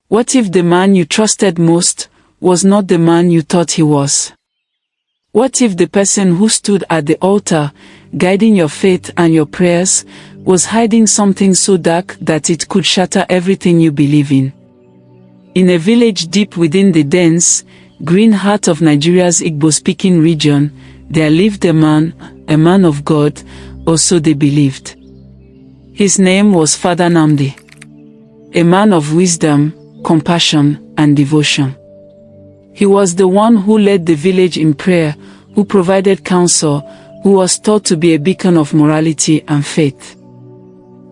What if the man you trusted most was not the man you thought he was? What if the person who stood at the altar, guiding your faith and your prayers, was hiding something so dark that it could shatter everything you believe in? In a village deep within the dense, green heart of Nigeria's Igbo-speaking region, there lived a man of God, or so they believed. His name was Father Nnamdi. A man of wisdom, compassion, and devotion. He was the one who led the village in prayer, who provided counsel, who was taught to be a beacon of morality and faith.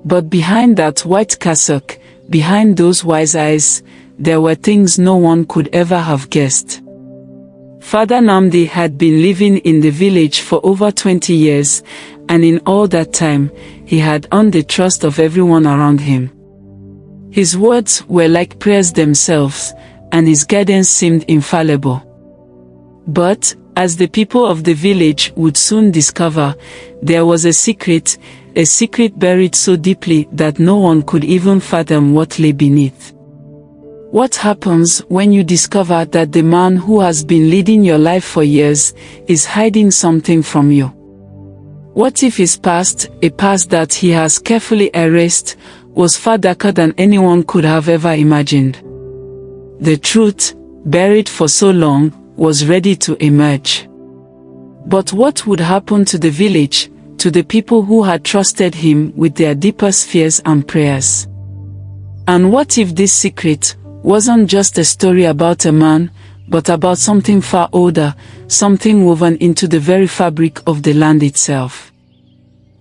But behind that white cassock, behind those wise eyes, there were things no one could ever have guessed. Father Nnamdi had been living in the village for over 20 years, and in all that time, he had earned the trust of everyone around him. His words were like prayers themselves, and his guidance seemed infallible. But, as the people of the village would soon discover, there was a secret buried so deeply that no one could even fathom what lay beneath. What happens when you discover that the man who has been leading your life for years is hiding something from you? What if his past, a past that he has carefully erased, was far darker than anyone could have ever imagined? The truth, buried for so long, was ready to emerge. But what would happen to the village, to the people who had trusted him with their deepest fears and prayers? And what if this secret wasn't just a story about a man, but about something far older, something woven into the very fabric of the land itself?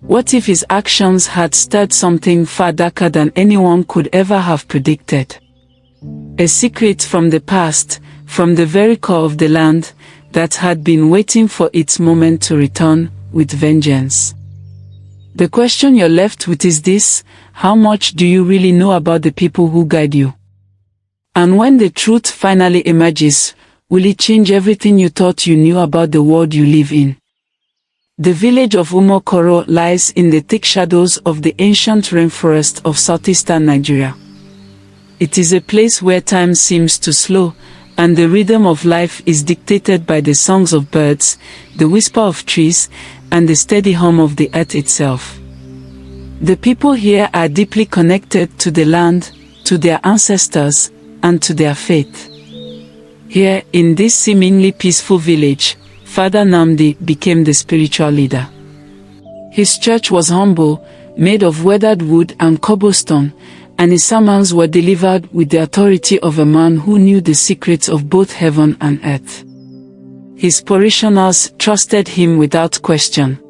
What if his actions had stirred something far darker than anyone could ever have predicted? A secret from the past, from the very core of the land, that had been waiting for its moment to return with vengeance. The question you're left with is this: how much do you really know about the people who guide you? And when the truth finally emerges, will it change everything you thought you knew about the world you live in? The village of Umuokoro lies in the thick shadows of the ancient rainforest of southeastern Nigeria. It is a place where time seems to slow, and the rhythm of life is dictated by the songs of birds, the whisper of trees, and the steady hum of the earth itself. The people here are deeply connected to the land, to their ancestors, and to their faith. Here, in this seemingly peaceful village, Father Nnamdi became the spiritual leader. His church was humble, made of weathered wood and cobblestone, and his sermons were delivered with the authority of a man who knew the secrets of both heaven and earth. His parishioners trusted him without question.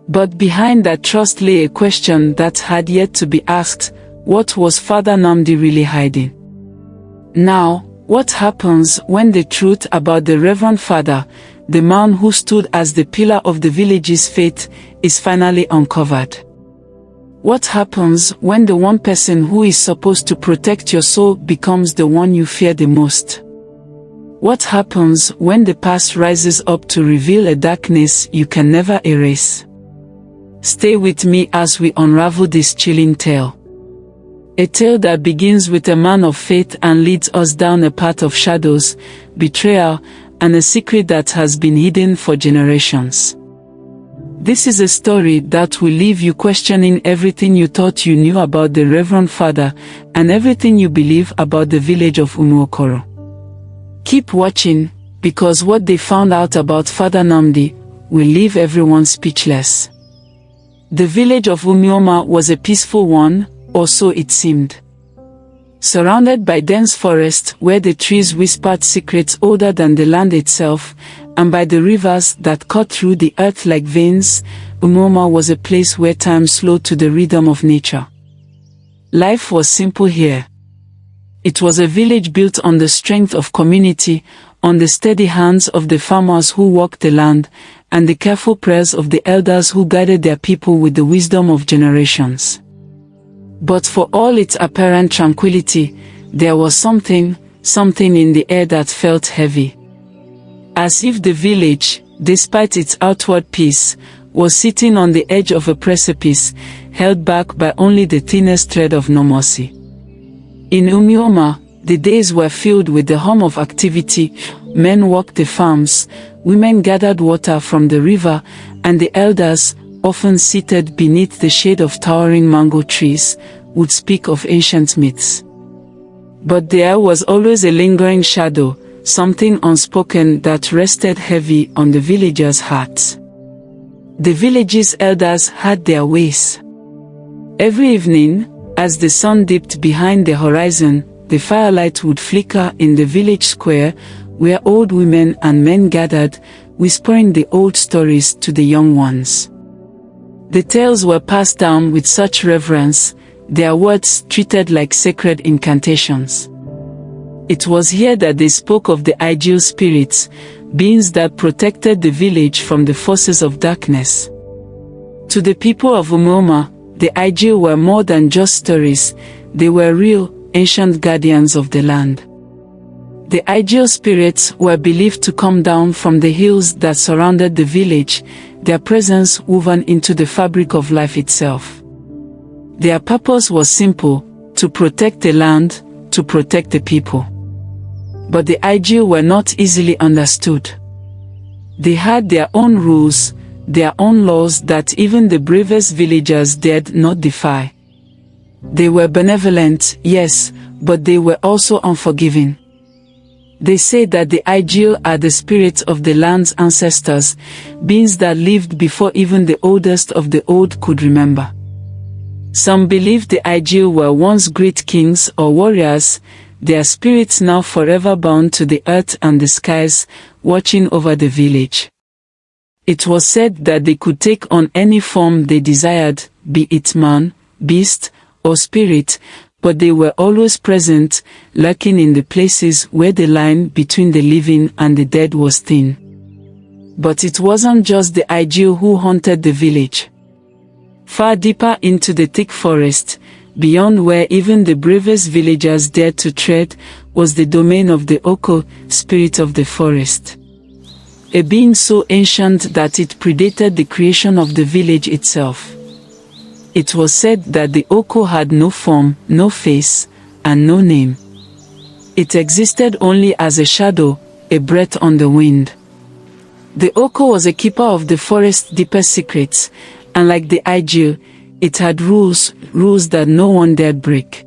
But behind that trust lay a question that had yet to be asked: what was Father Nnamdi really hiding? Now, what happens when the truth about the Reverend Father, the man who stood as the pillar of the village's faith, is finally uncovered? What happens when the one person who is supposed to protect your soul becomes the one you fear the most? What happens when the past rises up to reveal a darkness you can never erase? Stay with me as we unravel this chilling tale. A tale that begins with a man of faith and leads us down a path of shadows, betrayal, and a secret that has been hidden for generations. This is a story that will leave you questioning everything you thought you knew about the Reverend Father and everything you believe about the village of Umuokoro. Keep watching, because what they found out about Father Nnamdi will leave everyone speechless. The village of Umuoma was a peaceful one, or so it seemed. Surrounded by dense forest where the trees whispered secrets older than the land itself, and by the rivers that cut through the earth like veins, Umuoma was a place where time slowed to the rhythm of nature. Life was simple here. It was a village built on the strength of community, on the steady hands of the farmers who walked the land, and the careful prayers of the elders who guided their people with the wisdom of generations. But for all its apparent tranquility, there was something in the air that felt heavy. As if the village, despite its outward peace, was sitting on the edge of a precipice, held back by only the thinnest thread of normalcy. In Umuoma, The days were filled with the hum of activity. Men worked the farms, women gathered water from the river, and the elders, often seated beneath the shade of towering mango trees, would speak of ancient myths. But there was always a lingering shadow, something unspoken that rested heavy on the villagers' hearts. The village's elders had their ways. Every evening, as the sun dipped behind the horizon, the firelight would flicker in the village square, where old women and men gathered, whispering the old stories to the young ones. The tales were passed down with such reverence, their words treated like sacred incantations. It was here that they spoke of the ideal spirits, beings that protected the village from the forces of darkness. To the people of Umuoma, the ideal were more than just stories, they were real, ancient guardians of the land. The ideal spirits were believed to come down from the hills that surrounded the village, their presence woven into the fabric of life itself. Their purpose was simple: to protect the land, to protect the people. But the ideal were not easily understood. They had their own rules, their own laws that even the bravest villagers dared not defy. They were benevolent, yes, but they were also unforgiving. They say that the ideal are the spirits of the land's ancestors, beings that lived before even the oldest of the old could remember. Some believed the ideal were once great kings or warriors, their spirits now forever bound to the earth and the skies, watching over the village. It was said that they could take on any form they desired, be it man, beast, or spirit, but they were always present, lurking in the places where the line between the living and the dead was thin. But it wasn't just the ideal who haunted the village. Far deeper into the thick forest, beyond where even the bravest villagers dared to tread, was the domain of the Oko, spirit of the forest. A being so ancient that it predated the creation of the village itself. It was said that the Oko had no form, no face, and no name. It existed only as a shadow, a breath on the wind. The Oko was a keeper of the forest's deepest secrets, and like the ideal, it had rules that no one dared break.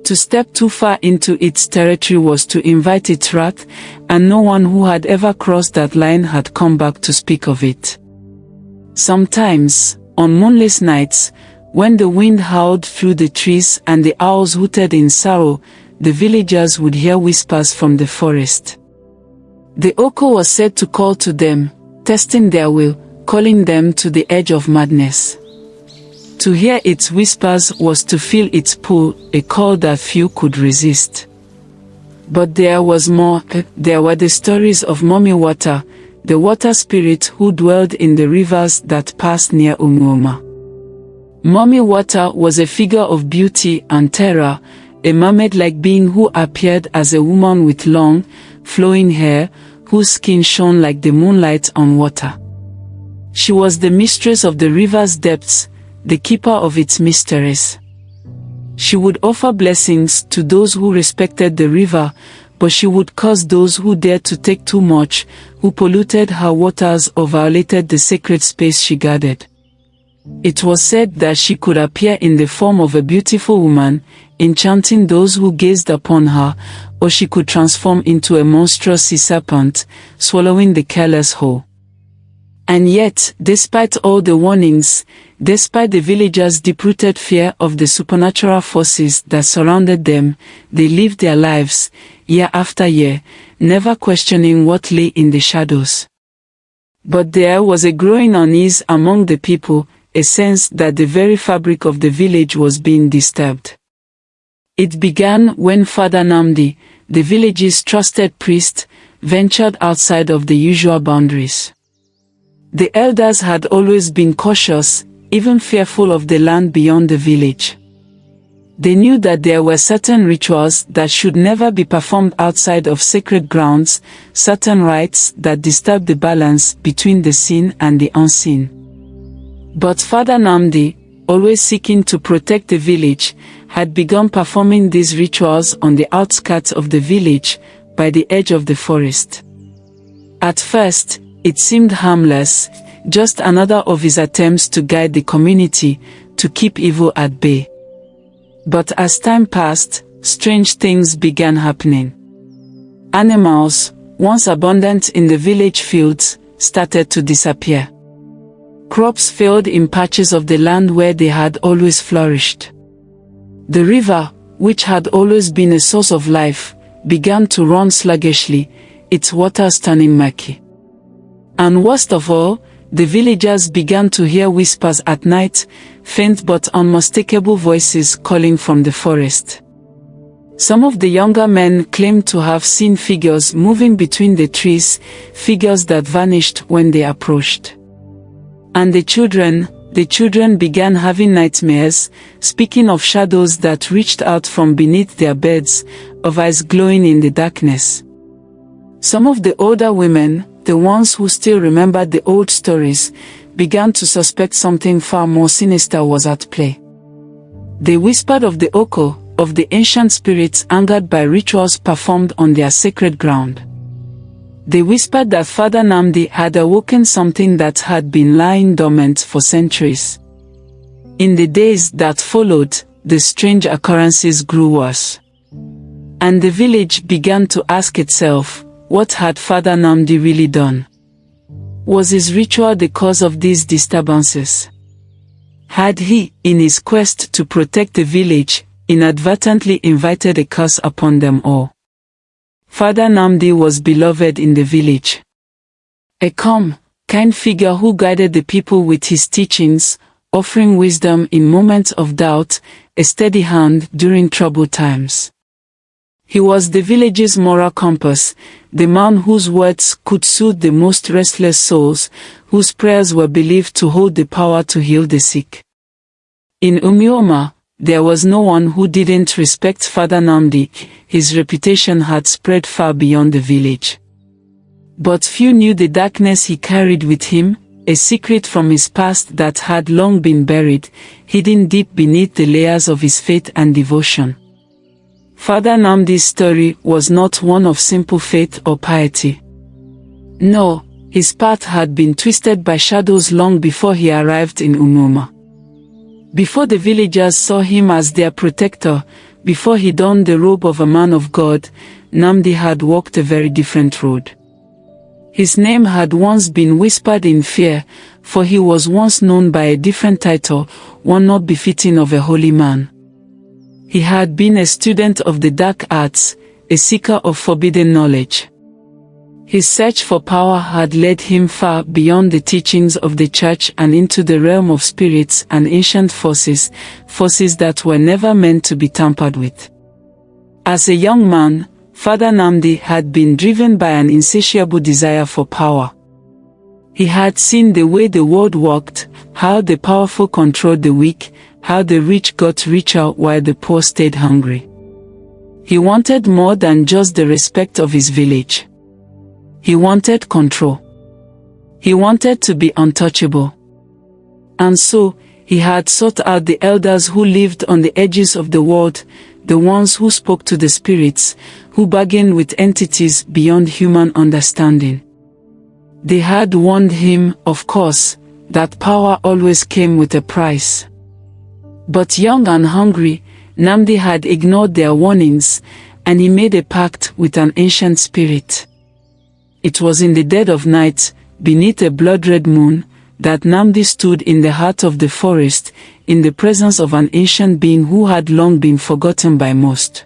To step too far into its territory was to invite its wrath, and no one who had ever crossed that line had come back to speak of it. Sometimes, on moonless nights, when the wind howled through the trees and the owls hooted in sorrow, the villagers would hear whispers from the forest. The Oko was said to call to them, testing their will, calling them to the edge of madness. To hear its whispers was to feel its pull, a call that few could resist. But there was more. There were the stories of Mommy Water, the water spirit who dwelled in the rivers that passed near Umuoma. Mommy Water was a figure of beauty and terror, a mermaid-like being who appeared as a woman with long, flowing hair, whose skin shone like the moonlight on water. She was the mistress of the river's depths, the keeper of its mysteries. She would offer blessings to those who respected the river, but she would curse those who dared to take too much, who polluted her waters or violated the sacred space she guarded. It was said that she could appear in the form of a beautiful woman, enchanting those who gazed upon her, or she could transform into a monstrous sea serpent, swallowing the careless whole. And yet, despite all the warnings, despite the villagers' deep-rooted fear of the supernatural forces that surrounded them, they lived their lives, year after year, never questioning what lay in the shadows. But there was a growing unease among the people, a sense that the very fabric of the village was being disturbed. It began when Father Namdi, the village's trusted priest, ventured outside of the usual boundaries. The elders had always been cautious, even fearful of the land beyond the village. They knew that there were certain rituals that should never be performed outside of sacred grounds, certain rites that disturbed the balance between the seen and the unseen. But Father Namdi, always seeking to protect the village, had begun performing these rituals on the outskirts of the village, by the edge of the forest. At first, it seemed harmless, just another of his attempts to guide the community, to keep evil at bay. But as time passed, strange things began happening. Animals, once abundant in the village fields, started to disappear. Crops failed in patches of the land where they had always flourished. The river, which had always been a source of life, began to run sluggishly, its waters turning murky. And worst of all, the villagers began to hear whispers at night, faint but unmistakable voices calling from the forest. Some of the younger men claimed to have seen figures moving between the trees, figures that vanished when they approached. And the children began having nightmares, speaking of shadows that reached out from beneath their beds, of eyes glowing in the darkness. Some of the older women, the ones who still remembered the old stories, began to suspect something far more sinister was at play. They whispered of the Oko, of the ancient spirits angered by rituals performed on their sacred ground. They whispered that Father Nnamdi had awoken something that had been lying dormant for centuries. In the days that followed, the strange occurrences grew worse. And the village began to ask itself, what had Father Nnamdi really done? Was his ritual the cause of these disturbances? Had he, in his quest to protect the village, inadvertently invited a curse upon them all? Father Nnamdi was beloved in the village. A calm, kind figure who guided the people with his teachings, offering wisdom in moments of doubt, a steady hand during troubled times. He was the village's moral compass, the man whose words could soothe the most restless souls, whose prayers were believed to hold the power to heal the sick. In Umuoma, there was no one who didn't respect Father Nnamdi. His reputation had spread far beyond the village. But few knew the darkness he carried with him, a secret from his past that had long been buried, hidden deep beneath the layers of his faith and devotion. Father Nnamdi's story was not one of simple faith or piety. No, his path had been twisted by shadows long before he arrived in Umuoma. Before the villagers saw him as their protector, before he donned the robe of a man of God, Nnamdi had walked a very different road. His name had once been whispered in fear, for he was once known by a different title, one not befitting of a holy man. He had been a student of the dark arts, a seeker of forbidden knowledge. His search for power had led him far beyond the teachings of the church and into the realm of spirits and ancient forces, forces that were never meant to be tampered with. As a young man, Father Nnamdi had been driven by an insatiable desire for power. He had seen the way the world worked, how the powerful controlled the weak, how the rich got richer while the poor stayed hungry. He wanted more than just the respect of his village. He wanted control. He wanted to be untouchable. And so, he had sought out the elders who lived on the edges of the world, the ones who spoke to the spirits, who bargained with entities beyond human understanding. They had warned him, of course, that power always came with a price. But young and hungry, Nnamdi had ignored their warnings, and he made a pact with an ancient spirit. It was in the dead of night, beneath a blood-red moon, that Nnamdi stood in the heart of the forest, in the presence of an ancient being who had long been forgotten by most.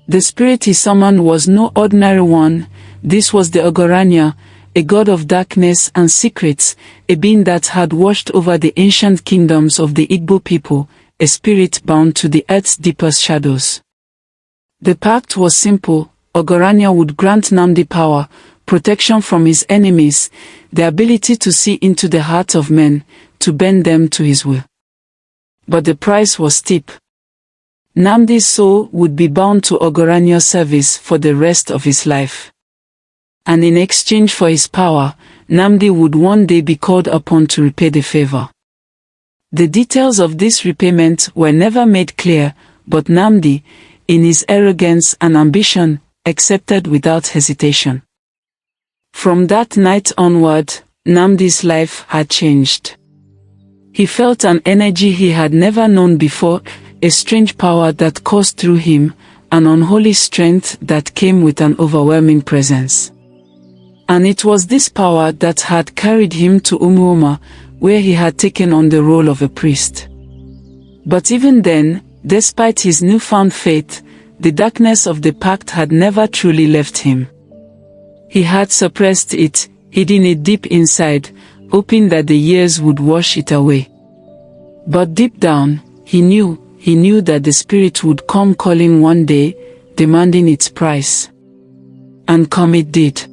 The spirit he summoned was no ordinary one. This was the Ogoranya, a god of darkness and secrets, a being that had watched over the ancient kingdoms of the Igbo people, a spirit bound to the earth's deepest shadows. The pact was simple. Ogoranya would grant Nnamdi power, protection from his enemies, the ability to see into the heart of men, to bend them to his will. But the price was steep. Nnamdi's soul would be bound to Ogoranya's service for the rest of his life. And in exchange for his power, Nnamdi would one day be called upon to repay the favor. The details of this repayment were never made clear, but Nnamdi, in his arrogance and ambition, accepted without hesitation. From that night onward, Nnamdi's life had changed. He felt an energy he had never known before, a strange power that coursed through him, an unholy strength that came with an overwhelming presence. And it was this power that had carried him to Umuoma, where he had taken on the role of a priest. But even then, despite his newfound faith, the darkness of the pact had never truly left him. He had suppressed it, hiding it deep inside, hoping that the years would wash it away. But deep down, he knew that the spirit would come calling one day, demanding its price. And come it did.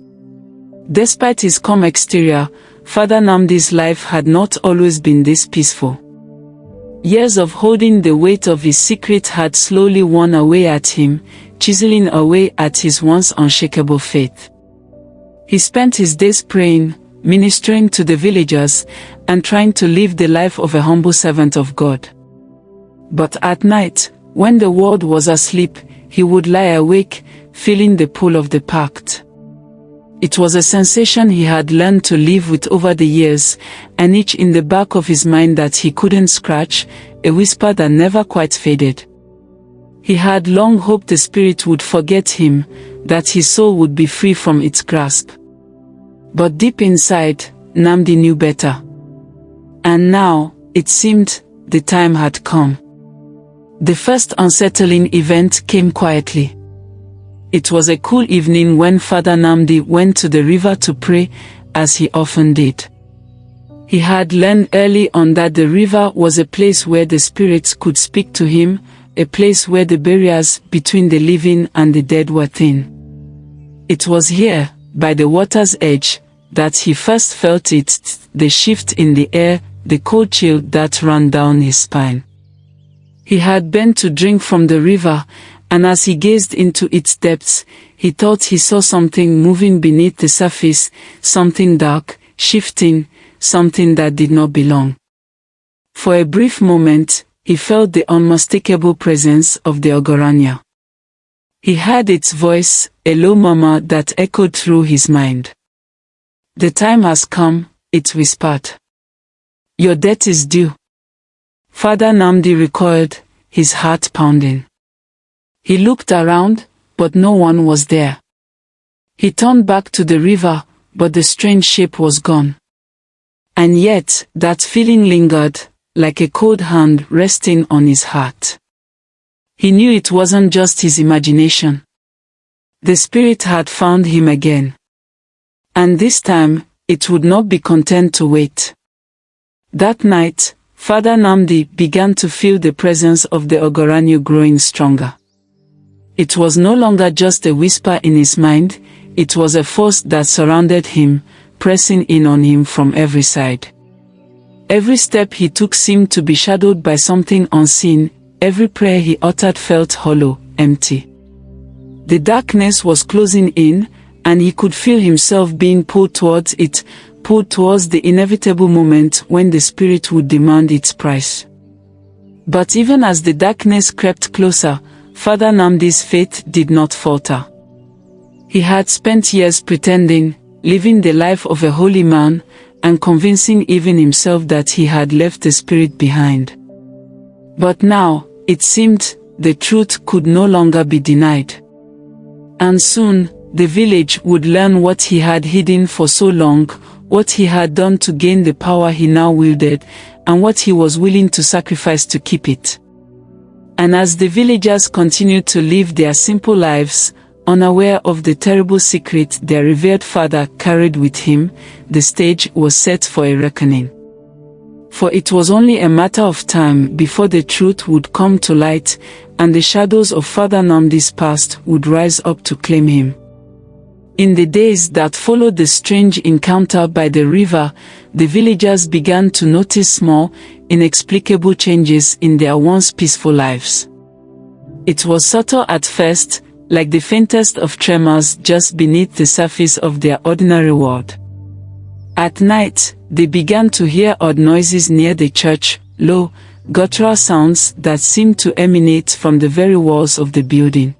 Despite his calm exterior, Father Nnamdi's life had not always been this peaceful. Years of holding the weight of his secret had slowly worn away at him, chiseling away at his once unshakable faith. He spent his days praying, ministering to the villagers, and trying to live the life of a humble servant of God. But at night, when the world was asleep, he would lie awake, feeling the pull of the pact. It was a sensation he had learned to live with over the years, an itch in the back of his mind that he couldn't scratch, a whisper that never quite faded. He had long hoped the spirit would forget him, that his soul would be free from its grasp. But deep inside, Nnamdi knew better. And now, it seemed, the time had come. The first unsettling event came quietly. It was a cool evening when Father Nnamdi went to the river to pray, as he often did. He had learned early on that the river was a place where the spirits could speak to him, a place where the barriers between the living and the dead were thin. It was here, by the water's edge, that he first felt it, the shift in the air, the cold chill that ran down his spine. He had bent to drink from the river, and as he gazed into its depths, he thought he saw something moving beneath the surface, something dark, shifting, something that did not belong. For a brief moment, he felt the unmistakable presence of the Ogoranyo. He heard its voice, a low murmur that echoed through his mind. "The time has come," it whispered. "Your debt is due." Father Nnamdi recoiled, his heart pounding. He looked around, but no one was there. He turned back to the river, but the strange shape was gone. And yet, that feeling lingered, like a cold hand resting on his heart. He knew it wasn't just his imagination. The spirit had found him again. And this time, it would not be content to wait. That night, Father Nnamdi began to feel the presence of the Ogoranyo growing stronger. It was no longer just a whisper in his mind, it was a force that surrounded him, pressing in on him from every side. Every step he took seemed to be shadowed by something unseen, every prayer he uttered felt hollow, empty. The darkness was closing in, and he could feel himself being pulled towards it, pulled towards the inevitable moment when the spirit would demand its price. But even as the darkness crept closer, Father Nnamdi's faith did not falter. He had spent years pretending, living the life of a holy man, and convincing even himself that he had left the spirit behind. But now, it seemed, the truth could no longer be denied. And soon, the village would learn what he had hidden for so long, what he had done to gain the power he now wielded, and what he was willing to sacrifice to keep it. And as the villagers continued to live their simple lives, unaware of the terrible secret their revered father carried with him, the stage was set for a reckoning. For it was only a matter of time before the truth would come to light, and the shadows of Father Nnamdi's past would rise up to claim him. In the days that followed the strange encounter by the river, the villagers began to notice small, inexplicable changes in their once peaceful lives. It was subtle at first, like the faintest of tremors just beneath the surface of their ordinary world. At night, they began to hear odd noises near the church, low, guttural sounds that seemed to emanate from the very walls of the building.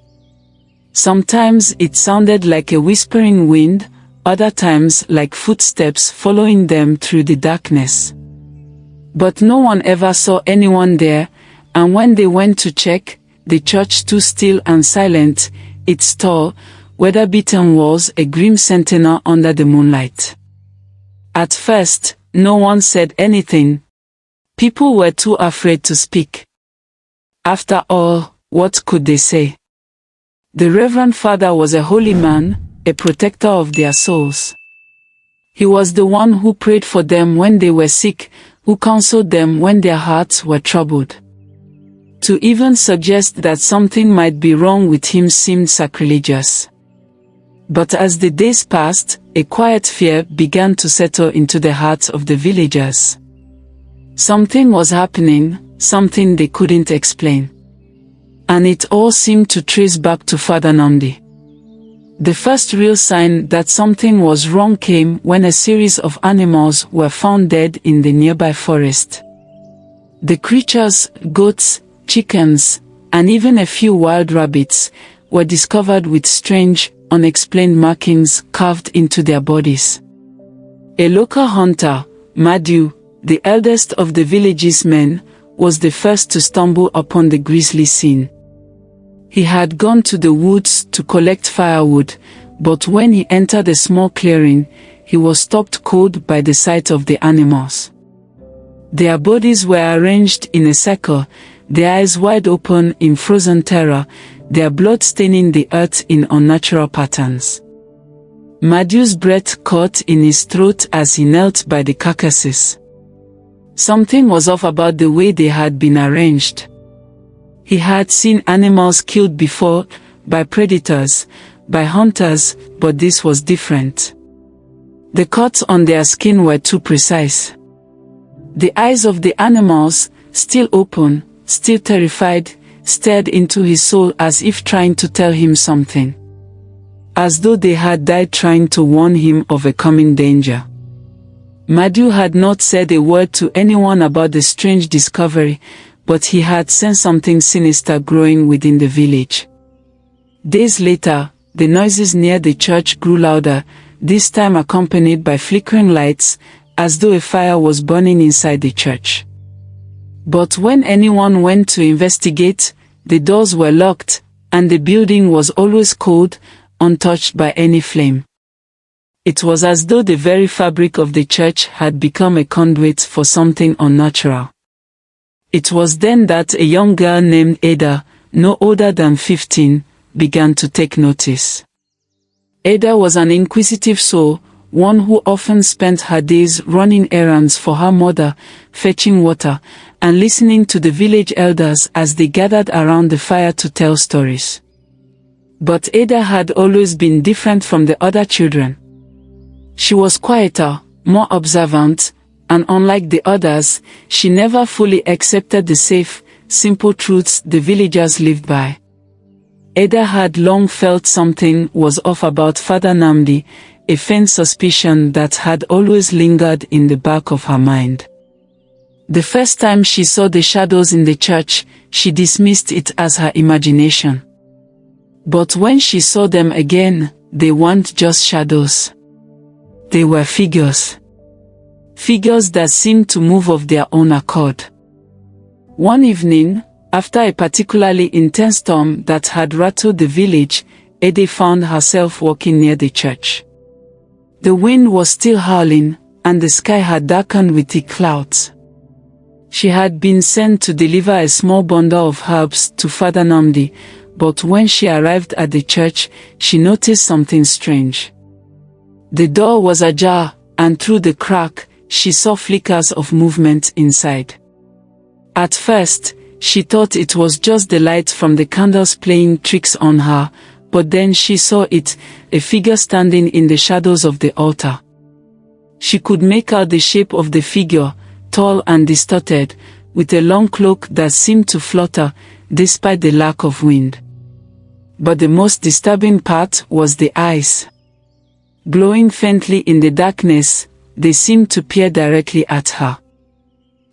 Sometimes it sounded like a whispering wind, other times like footsteps following them through the darkness. But no one ever saw anyone there, and when they went to check, the church stood still and silent, its tall, weather-beaten walls a grim sentinel under the moonlight. At first, no one said anything. People were too afraid to speak. After all, what could they say? The Reverend Father was a holy man, a protector of their souls. He was the one who prayed for them when they were sick, who counseled them when their hearts were troubled. To even suggest that something might be wrong with him seemed sacrilegious. But as the days passed, a quiet fear began to settle into the hearts of the villagers. Something was happening, something they couldn't explain. And it all seemed to trace back to Father Nnamdi. The first real sign that something was wrong came when a series of animals were found dead in the nearby forest. The creatures, goats, chickens, and even a few wild rabbits, were discovered with strange, unexplained markings carved into their bodies. A local hunter, Madu, the eldest of the village's men, was the first to stumble upon the grisly scene. He had gone to the woods to collect firewood, but when he entered a small clearing, he was stopped cold by the sight of the animals. Their bodies were arranged in a circle, their eyes wide open in frozen terror, their blood staining the earth in unnatural patterns. Madu's breath caught in his throat as he knelt by the carcasses. Something was off about the way they had been arranged. He had seen animals killed before, by predators, by hunters, but this was different. The cuts on their skin were too precise. The eyes of the animals, still open, still terrified, stared into his soul as if trying to tell him something. As though they had died trying to warn him of a coming danger. Madu had not said a word to anyone about the strange discovery, but he had sensed something sinister growing within the village. Days later, the noises near the church grew louder, this time accompanied by flickering lights, as though a fire was burning inside the church. But when anyone went to investigate, the doors were locked, and the building was always cold, untouched by any flame. It was as though the very fabric of the church had become a conduit for something unnatural. It was then that a young girl named Ada, no older than 15, began to take notice. Ada was an inquisitive soul, one who often spent her days running errands for her mother, fetching water, and listening to the village elders as they gathered around the fire to tell stories. But Ada had always been different from the other children. She was quieter, more observant, and unlike the others, she never fully accepted the safe, simple truths the villagers lived by. Ada had long felt something was off about Father Nnamdi, a faint suspicion that had always lingered in the back of her mind. The first time she saw the shadows in the church, she dismissed it as her imagination. But when she saw them again, they weren't just shadows. They were figures. Figures that seemed to move of their own accord. One evening, after a particularly intense storm that had rattled the village, Ada found herself walking near the church. The wind was still howling, and the sky had darkened with thick clouds. She had been sent to deliver a small bundle of herbs to Father Nnamdi, but when she arrived at the church, she noticed something strange. The door was ajar, and through the crack, she saw flickers of movement inside. At first, she thought it was just the light from the candles playing tricks on her, but then she saw it, a figure standing in the shadows of the altar. She could make out the shape of the figure, tall and distorted, with a long cloak that seemed to flutter, despite the lack of wind. But the most disturbing part was the eyes. Glowing faintly in the darkness, they seemed to peer directly at her.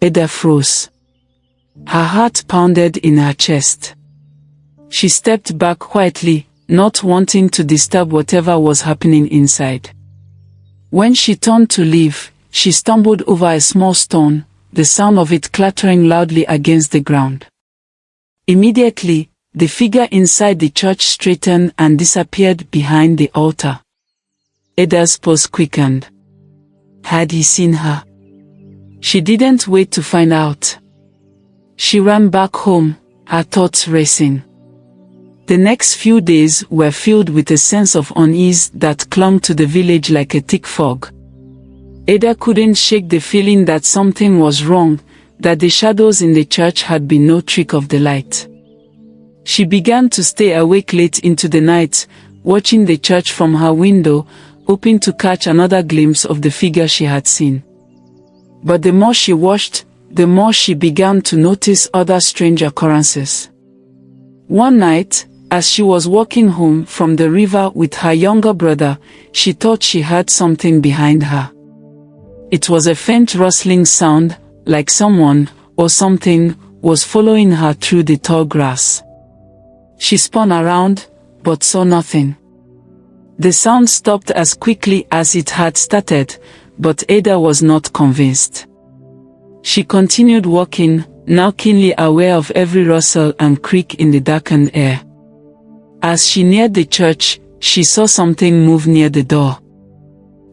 Ada froze. Her heart pounded in her chest. She stepped back quietly, not wanting to disturb whatever was happening inside. When she turned to leave, she stumbled over a small stone, the sound of it clattering loudly against the ground. Immediately, the figure inside the church straightened and disappeared behind the altar. Ada's pulse quickened. Had he seen her? She didn't wait to find out. She ran back home, her thoughts racing. The next few days were filled with a sense of unease that clung to the village like a thick fog. Ada couldn't shake the feeling that something was wrong, that the shadows in the church had been no trick of the light. She began to stay awake late into the night, watching the church from her window, hoping to catch another glimpse of the figure she had seen. But the more she watched, the more she began to notice other strange occurrences. One night, as she was walking home from the river with her younger brother, she thought she heard something behind her. It was a faint rustling sound, like someone, or something, was following her through the tall grass. She spun around, but saw nothing. The sound stopped as quickly as it had started, but Ada was not convinced. She continued walking, now keenly aware of every rustle and creak in the darkened air. As she neared the church, she saw something move near the door.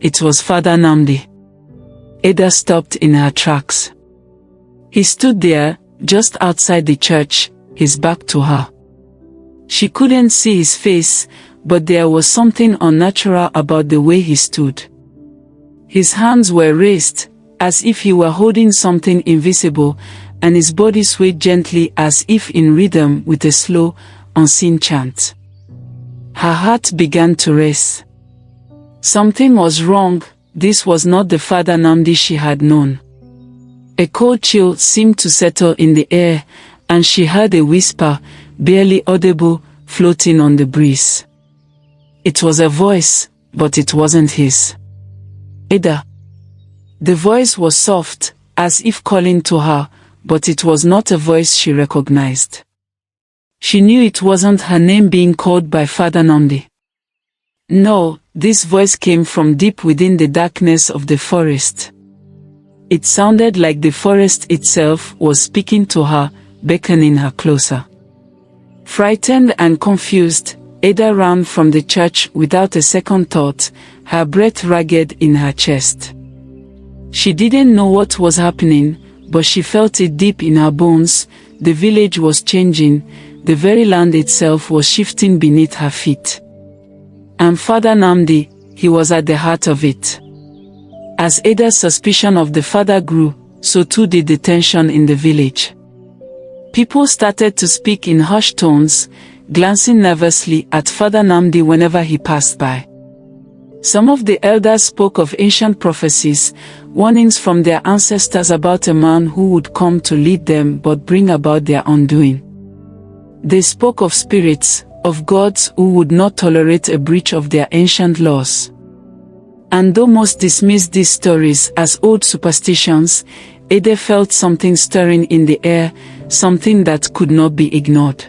It was Father Nnamdi. Ada stopped in her tracks. He stood there, just outside the church, his back to her. She couldn't see his face, but there was something unnatural about the way he stood. His hands were raised, as if he were holding something invisible, and his body swayed gently as if in rhythm with a slow, unseen chant. Her heart began to race. Something was wrong, this was not the Father Nnamdi she had known. A cold chill seemed to settle in the air, and she heard a whisper, barely audible, floating on the breeze. It was a voice, but it wasn't his. Ada. The voice was soft, as if calling to her, but it was not a voice she recognized. She knew it wasn't her name being called by Father Nnamdi. No, this voice came from deep within the darkness of the forest. It sounded like the forest itself was speaking to her, beckoning her closer. Frightened and confused, Ada ran from the church without a second thought, her breath ragged in her chest. She didn't know what was happening, but she felt it deep in her bones. The village was changing, the very land itself was shifting beneath her feet. And Father Nnamdi, he was at the heart of it. As Ada's suspicion of the father grew, so too did the tension in the village. People started to speak in hushed tones, glancing nervously at Father Nnamdi whenever he passed by. Some of the elders spoke of ancient prophecies, warnings from their ancestors about a man who would come to lead them but bring about their undoing. They spoke of spirits, of gods who would not tolerate a breach of their ancient laws. And though most dismissed these stories as old superstitions, Ada felt something stirring in the air, something that could not be ignored.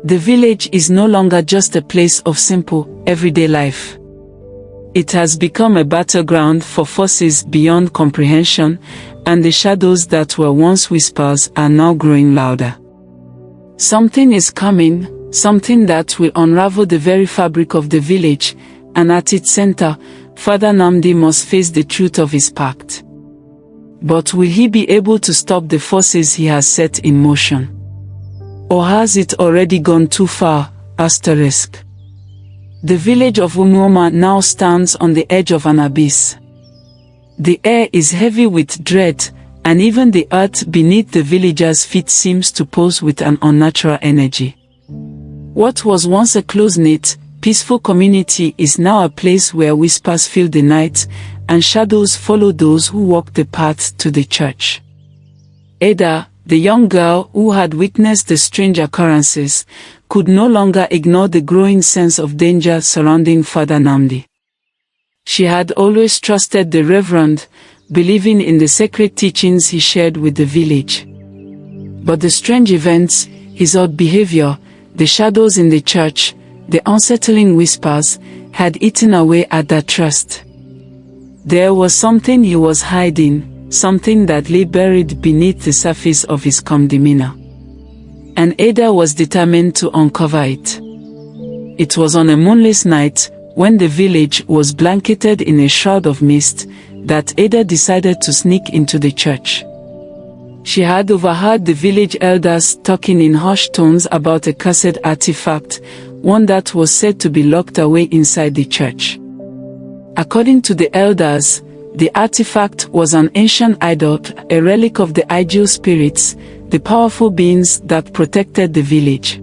The village is no longer just a place of simple, everyday life. It has become a battleground for forces beyond comprehension, and the shadows that were once whispers are now growing louder. Something is coming, something that will unravel the very fabric of the village, and at its center, Father Nnamdi must face the truth of his pact. But will he be able to stop the forces he has set in motion? Or has it already gone too far? The village of Umuoma now stands on the edge of an abyss. The air is heavy with dread, and even the earth beneath the villagers' feet seems to pulse with an unnatural energy. What was once a close-knit, peaceful community is now a place where whispers fill the night, and shadows follow those who walk the path to the church. Ada, the young girl who had witnessed the strange occurrences, could no longer ignore the growing sense of danger surrounding Father Nnamdi. She had always trusted the Reverend, believing in the sacred teachings he shared with the village. But the strange events, his odd behavior, the shadows in the church, the unsettling whispers, had eaten away at that trust. There was something he was hiding, something that lay buried beneath the surface of his calm demeanor. And Ada was determined to uncover it. It was on a moonless night, when the village was blanketed in a shroud of mist, that Ada decided to sneak into the church. She had overheard the village elders talking in hushed tones about a cursed artifact, one that was said to be locked away inside the church. According to the elders, the artifact was an ancient idol, a relic of the Aigil spirits, the powerful beings that protected the village.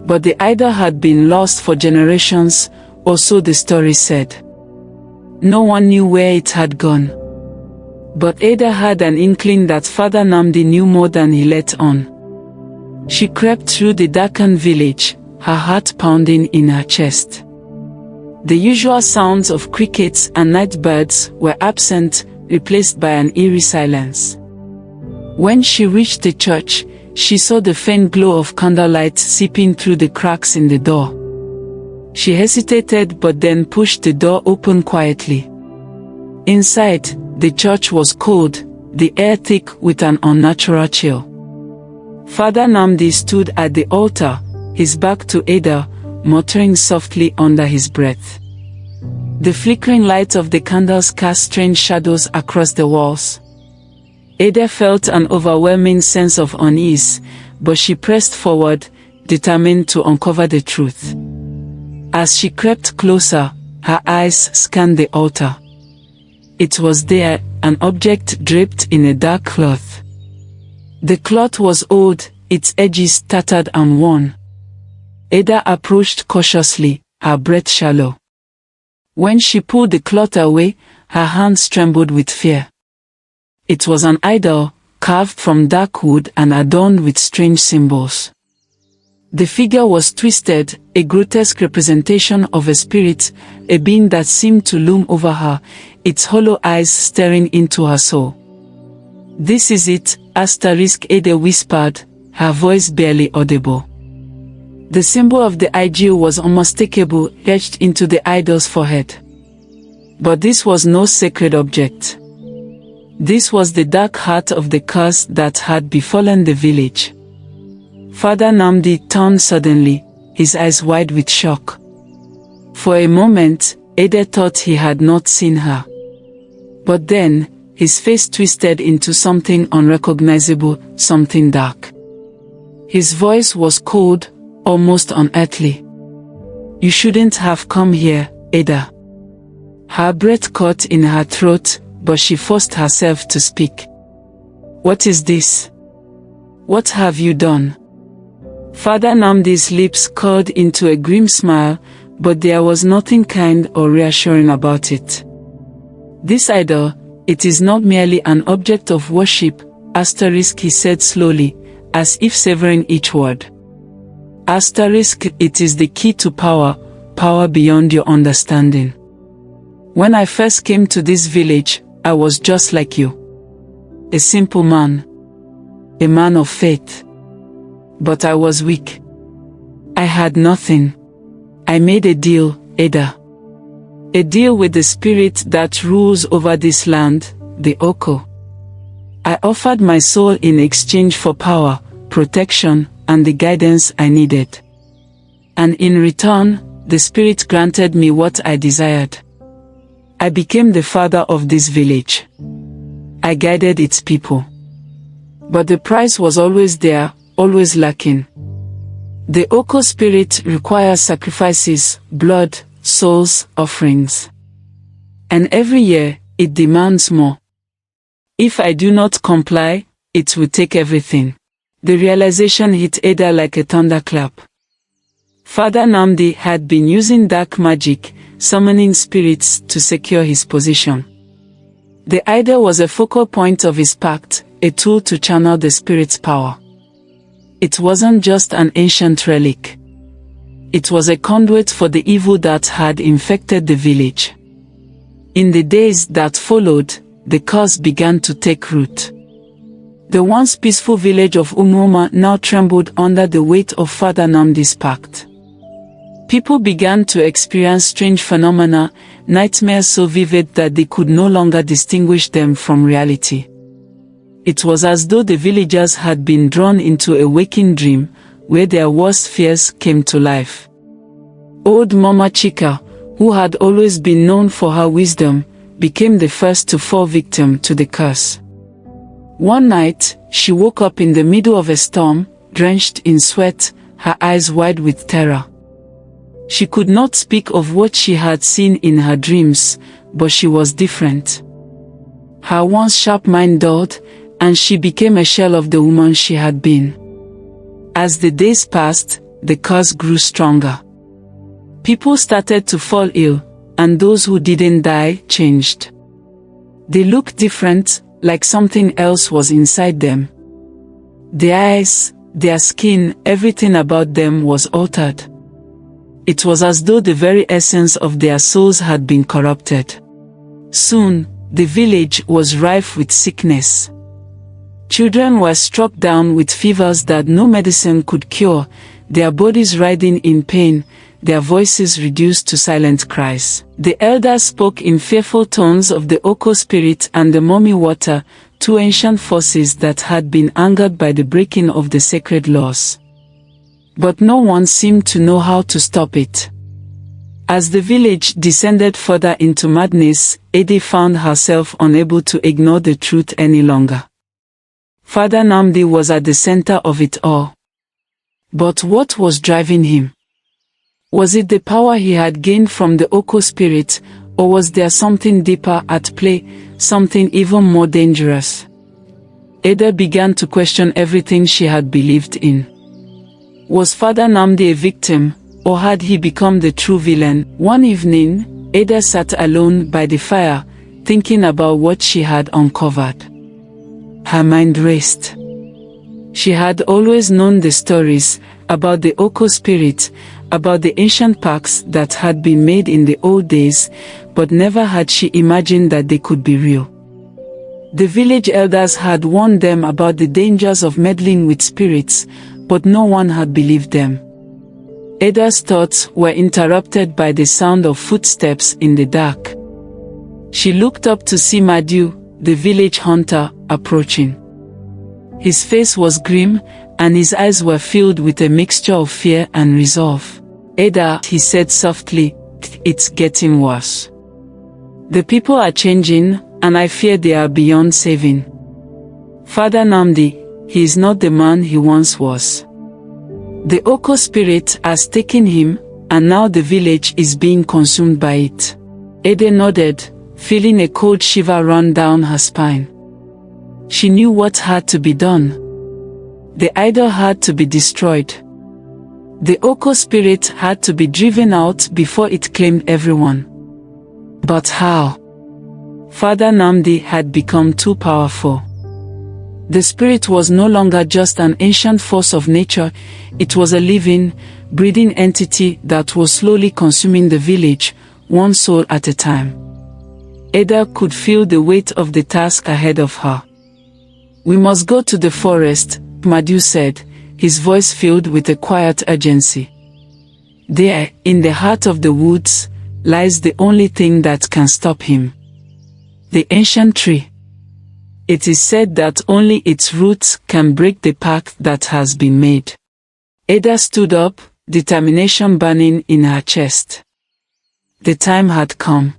But the idol had been lost for generations, or so the story said. No one knew where it had gone. But Ada had an inkling that Father Nnamdi knew more than he let on. She crept through the darkened village, her heart pounding in her chest. The usual sounds of crickets and night birds were absent, replaced by an eerie silence. When she reached the church, she saw the faint glow of candlelight seeping through the cracks in the door. She hesitated but then pushed the door open quietly. Inside, the church was cold, the air thick with an unnatural chill. Father Nnamdi stood at the altar, his back to Ada, muttering softly under his breath. The flickering light of the candles cast strange shadows across the walls. Ada felt an overwhelming sense of unease, but she pressed forward, determined to uncover the truth. As she crept closer, her eyes scanned the altar. It was there, an object draped in a dark cloth. The cloth was old, its edges tattered and worn. Ada approached cautiously, her breath shallow. When she pulled the cloth away, her hands trembled with fear. It was an idol, carved from dark wood and adorned with strange symbols. The figure was twisted, a grotesque representation of a spirit, a being that seemed to loom over her, its hollow eyes staring into her soul. "This is it," Ada whispered, her voice barely audible. The symbol of the Aigil was unmistakable, etched into the idol's forehead. But this was no sacred object. This was the dark heart of the curse that had befallen the village. Father Nnamdi turned suddenly, his eyes wide with shock. For a moment, Ada thought he had not seen her. But then, his face twisted into something unrecognizable, something dark. His voice was cold, almost unearthly. "You shouldn't have come here, Ada." Her breath caught in her throat, but she forced herself to speak. "What is this? What have you done?" Father Nnamdi's lips curled into a grim smile, but there was nothing kind or reassuring about it. "This idol, it is not merely an object of worship, he said slowly, as if savoring each word. It is the key to power, power beyond your understanding. When I first came to this village, I was just like you. A simple man. A man of faith. But I was weak. I had nothing. I made a deal, Ada. A deal with the spirit that rules over this land, the Oko. I offered my soul in exchange for power, protection, and the guidance I needed. And in return, the spirit granted me what I desired. I became the father of this village. I guided its people. But the price was always there, always lacking. The Oko spirit requires sacrifices, blood, souls, offerings. And every year, it demands more. If I do not comply, it will take everything. The realization hit Ada like a thunderclap. Father Nnamdi had been using dark magic, summoning spirits to secure his position. The idol was a focal point of his pact, a tool to channel the spirit's power. It wasn't just an ancient relic. It was a conduit for the evil that had infected the village. In the days that followed, the curse began to take root. The once peaceful village of Umuoma now trembled under the weight of Father Nnamdi's pact. People began to experience strange phenomena, nightmares so vivid that they could no longer distinguish them from reality. It was as though the villagers had been drawn into a waking dream, where their worst fears came to life. Old Mama Chika, who had always been known for her wisdom, became the first to fall victim to the curse. One night, she woke up in the middle of a storm, drenched in sweat, her eyes wide with terror. She could not speak of what she had seen in her dreams, but she was different. Her once sharp mind dulled, and she became a shell of the woman she had been. As the days passed, the curse grew stronger. People started to fall ill, and those who didn't die changed. They looked different, like something else was inside them. Their eyes, their skin, everything about them was altered. It was as though the very essence of their souls had been corrupted. Soon, the village was rife with sickness. Children were struck down with fevers that no medicine could cure, their bodies writhing in pain, their voices reduced to silent cries. The elders spoke in fearful tones of the Oko spirit and the Momi water, two ancient forces that had been angered by the breaking of the sacred laws. But no one seemed to know how to stop it. As the village descended further into madness, Ede found herself unable to ignore the truth any longer. Father Nnamdi was at the center of it all. But what was driving him? Was it the power he had gained from the Oko spirit, or was there something deeper at play, something even more dangerous? Ede began to question everything she had believed in. Was Father Nnamdi a victim, or had he become the true villain? One evening, Ede sat alone by the fire, thinking about what she had uncovered. Her mind raced. She had always known the stories about the Oko spirit, about the ancient pacts that had been made in the old days, but never had she imagined that they could be real. The village elders had warned them about the dangers of meddling with spirits, but no one had believed them. Eda's thoughts were interrupted by the sound of footsteps in the dark. She looked up to see Madu, the village hunter, approaching. His face was grim, and his eyes were filled with a mixture of fear and resolve. Eda, he said softly, it's getting worse. The people are changing, and I fear they are beyond saving. Father Nnamdi, he is not the man he once was. The Oko spirit has taken him, and now the village is being consumed by it. Ede nodded, feeling a cold shiver run down her spine. She knew what had to be done. The idol had to be destroyed. The Oko spirit had to be driven out before it claimed everyone. But how? Father Nnamdi had become too powerful. The spirit was no longer just an ancient force of nature, it was a living, breathing entity that was slowly consuming the village, one soul at a time. Eda could feel the weight of the task ahead of her. We must go to the forest, Madu said, his voice filled with a quiet urgency. There, in the heart of the woods, lies the only thing that can stop him. The ancient tree. It is said that only its roots can break the pact that has been made. Eda stood up, determination burning in her chest. The time had come.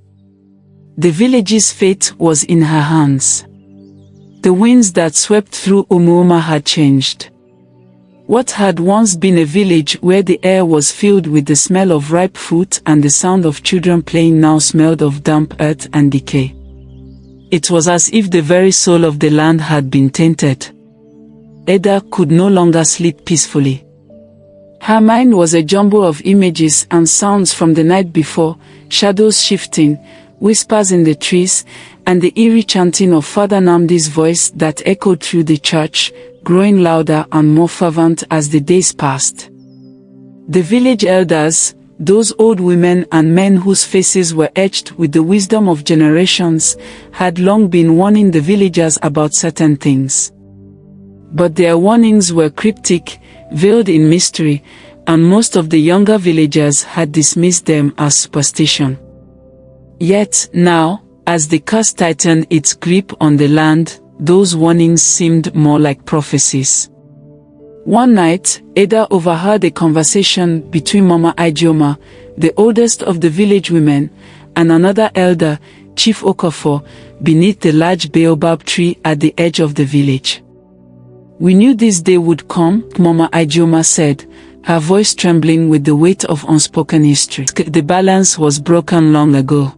The village's fate was in her hands. The winds that swept through Umuoma had changed. What had once been a village where the air was filled with the smell of ripe fruit and the sound of children playing now smelled of damp earth and decay. It was as if the very soul of the land had been tainted. Eda could no longer sleep peacefully. Her mind was a jumble of images and sounds from the night before, shadows shifting, whispers in the trees, and the eerie chanting of Father Nnamdi's voice that echoed through the church, growing louder and more fervent as the days passed. The village elders, Those old women and men whose faces were etched with the wisdom of generations had long been warning the villagers about certain things. But their warnings were cryptic, veiled in mystery, and most of the younger villagers had dismissed them as superstition. Yet, now, as the curse tightened its grip on the land, those warnings seemed more like prophecies. One night, Ada overheard a conversation between Mama Ijeoma, the oldest of the village women, and another elder, Chief Okafor, beneath the large baobab tree at the edge of the village. "We knew this day would come," Mama Ijeoma said, her voice trembling with the weight of unspoken history. "The balance was broken long ago.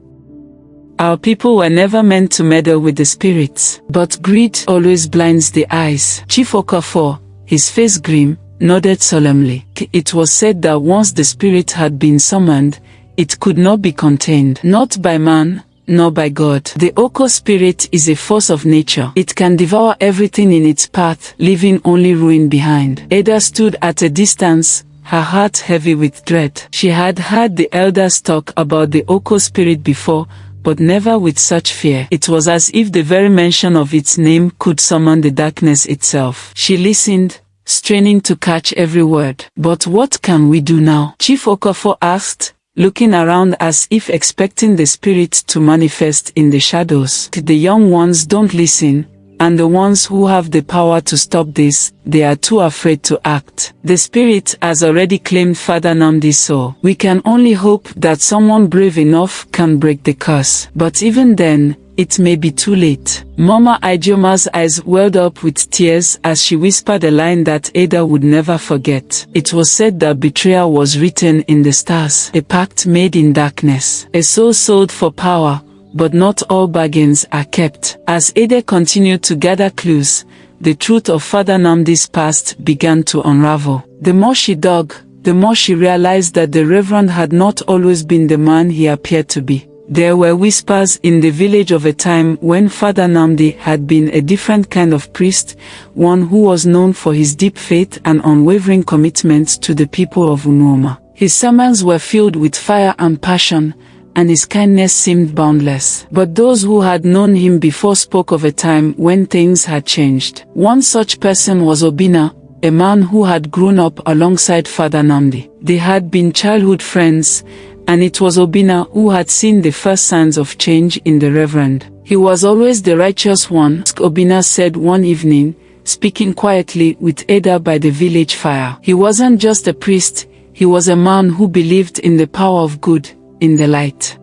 Our people were never meant to meddle with the spirits, but greed always blinds the eyes." Chief Okafor, his face grim, nodded solemnly. It was said that once the spirit had been summoned, it could not be contained, not by man, nor by God. The Oko spirit is a force of nature. It can devour everything in its path, leaving only ruin behind. Ada stood at a distance, her heart heavy with dread. She had heard the elders talk about the Oko spirit before, but never with such fear. It was as if the very mention of its name could summon the darkness itself. She listened, straining to catch every word. "But what can we do now?" Chief Okafor asked, looking around as if expecting the spirit to manifest in the shadows. "The young ones don't listen, and the ones who have the power to stop this, they are too afraid to act. The spirit has already claimed Father Nnamdi's soul. We can only hope that someone brave enough can break the curse. But even then, it may be too late." Mama Ijeoma's eyes welled up with tears as she whispered a line that Ada would never forget. "It was said that betrayal was written in the stars, a pact made in darkness, a soul sold for power, but not all bargains are kept." As Ada continued to gather clues, the truth of Father Nnamdi's past began to unravel. The more she dug, the more she realized that the Reverend had not always been the man he appeared to be. There were whispers in the village of a time when Father Nnamdi had been a different kind of priest, one who was known for his deep faith and unwavering commitment to the people of Unuoma. His sermons were filled with fire and passion, and his kindness seemed boundless. But those who had known him before spoke of a time when things had changed. One such person was Obinna, a man who had grown up alongside Father Nnamdi. They had been childhood friends, and it was Obinna who had seen the first signs of change in the Reverend. "He was always the righteous one," Obinna said one evening, speaking quietly with Ada by the village fire. "He wasn't just a priest, he was a man who believed in the power of good, in the light.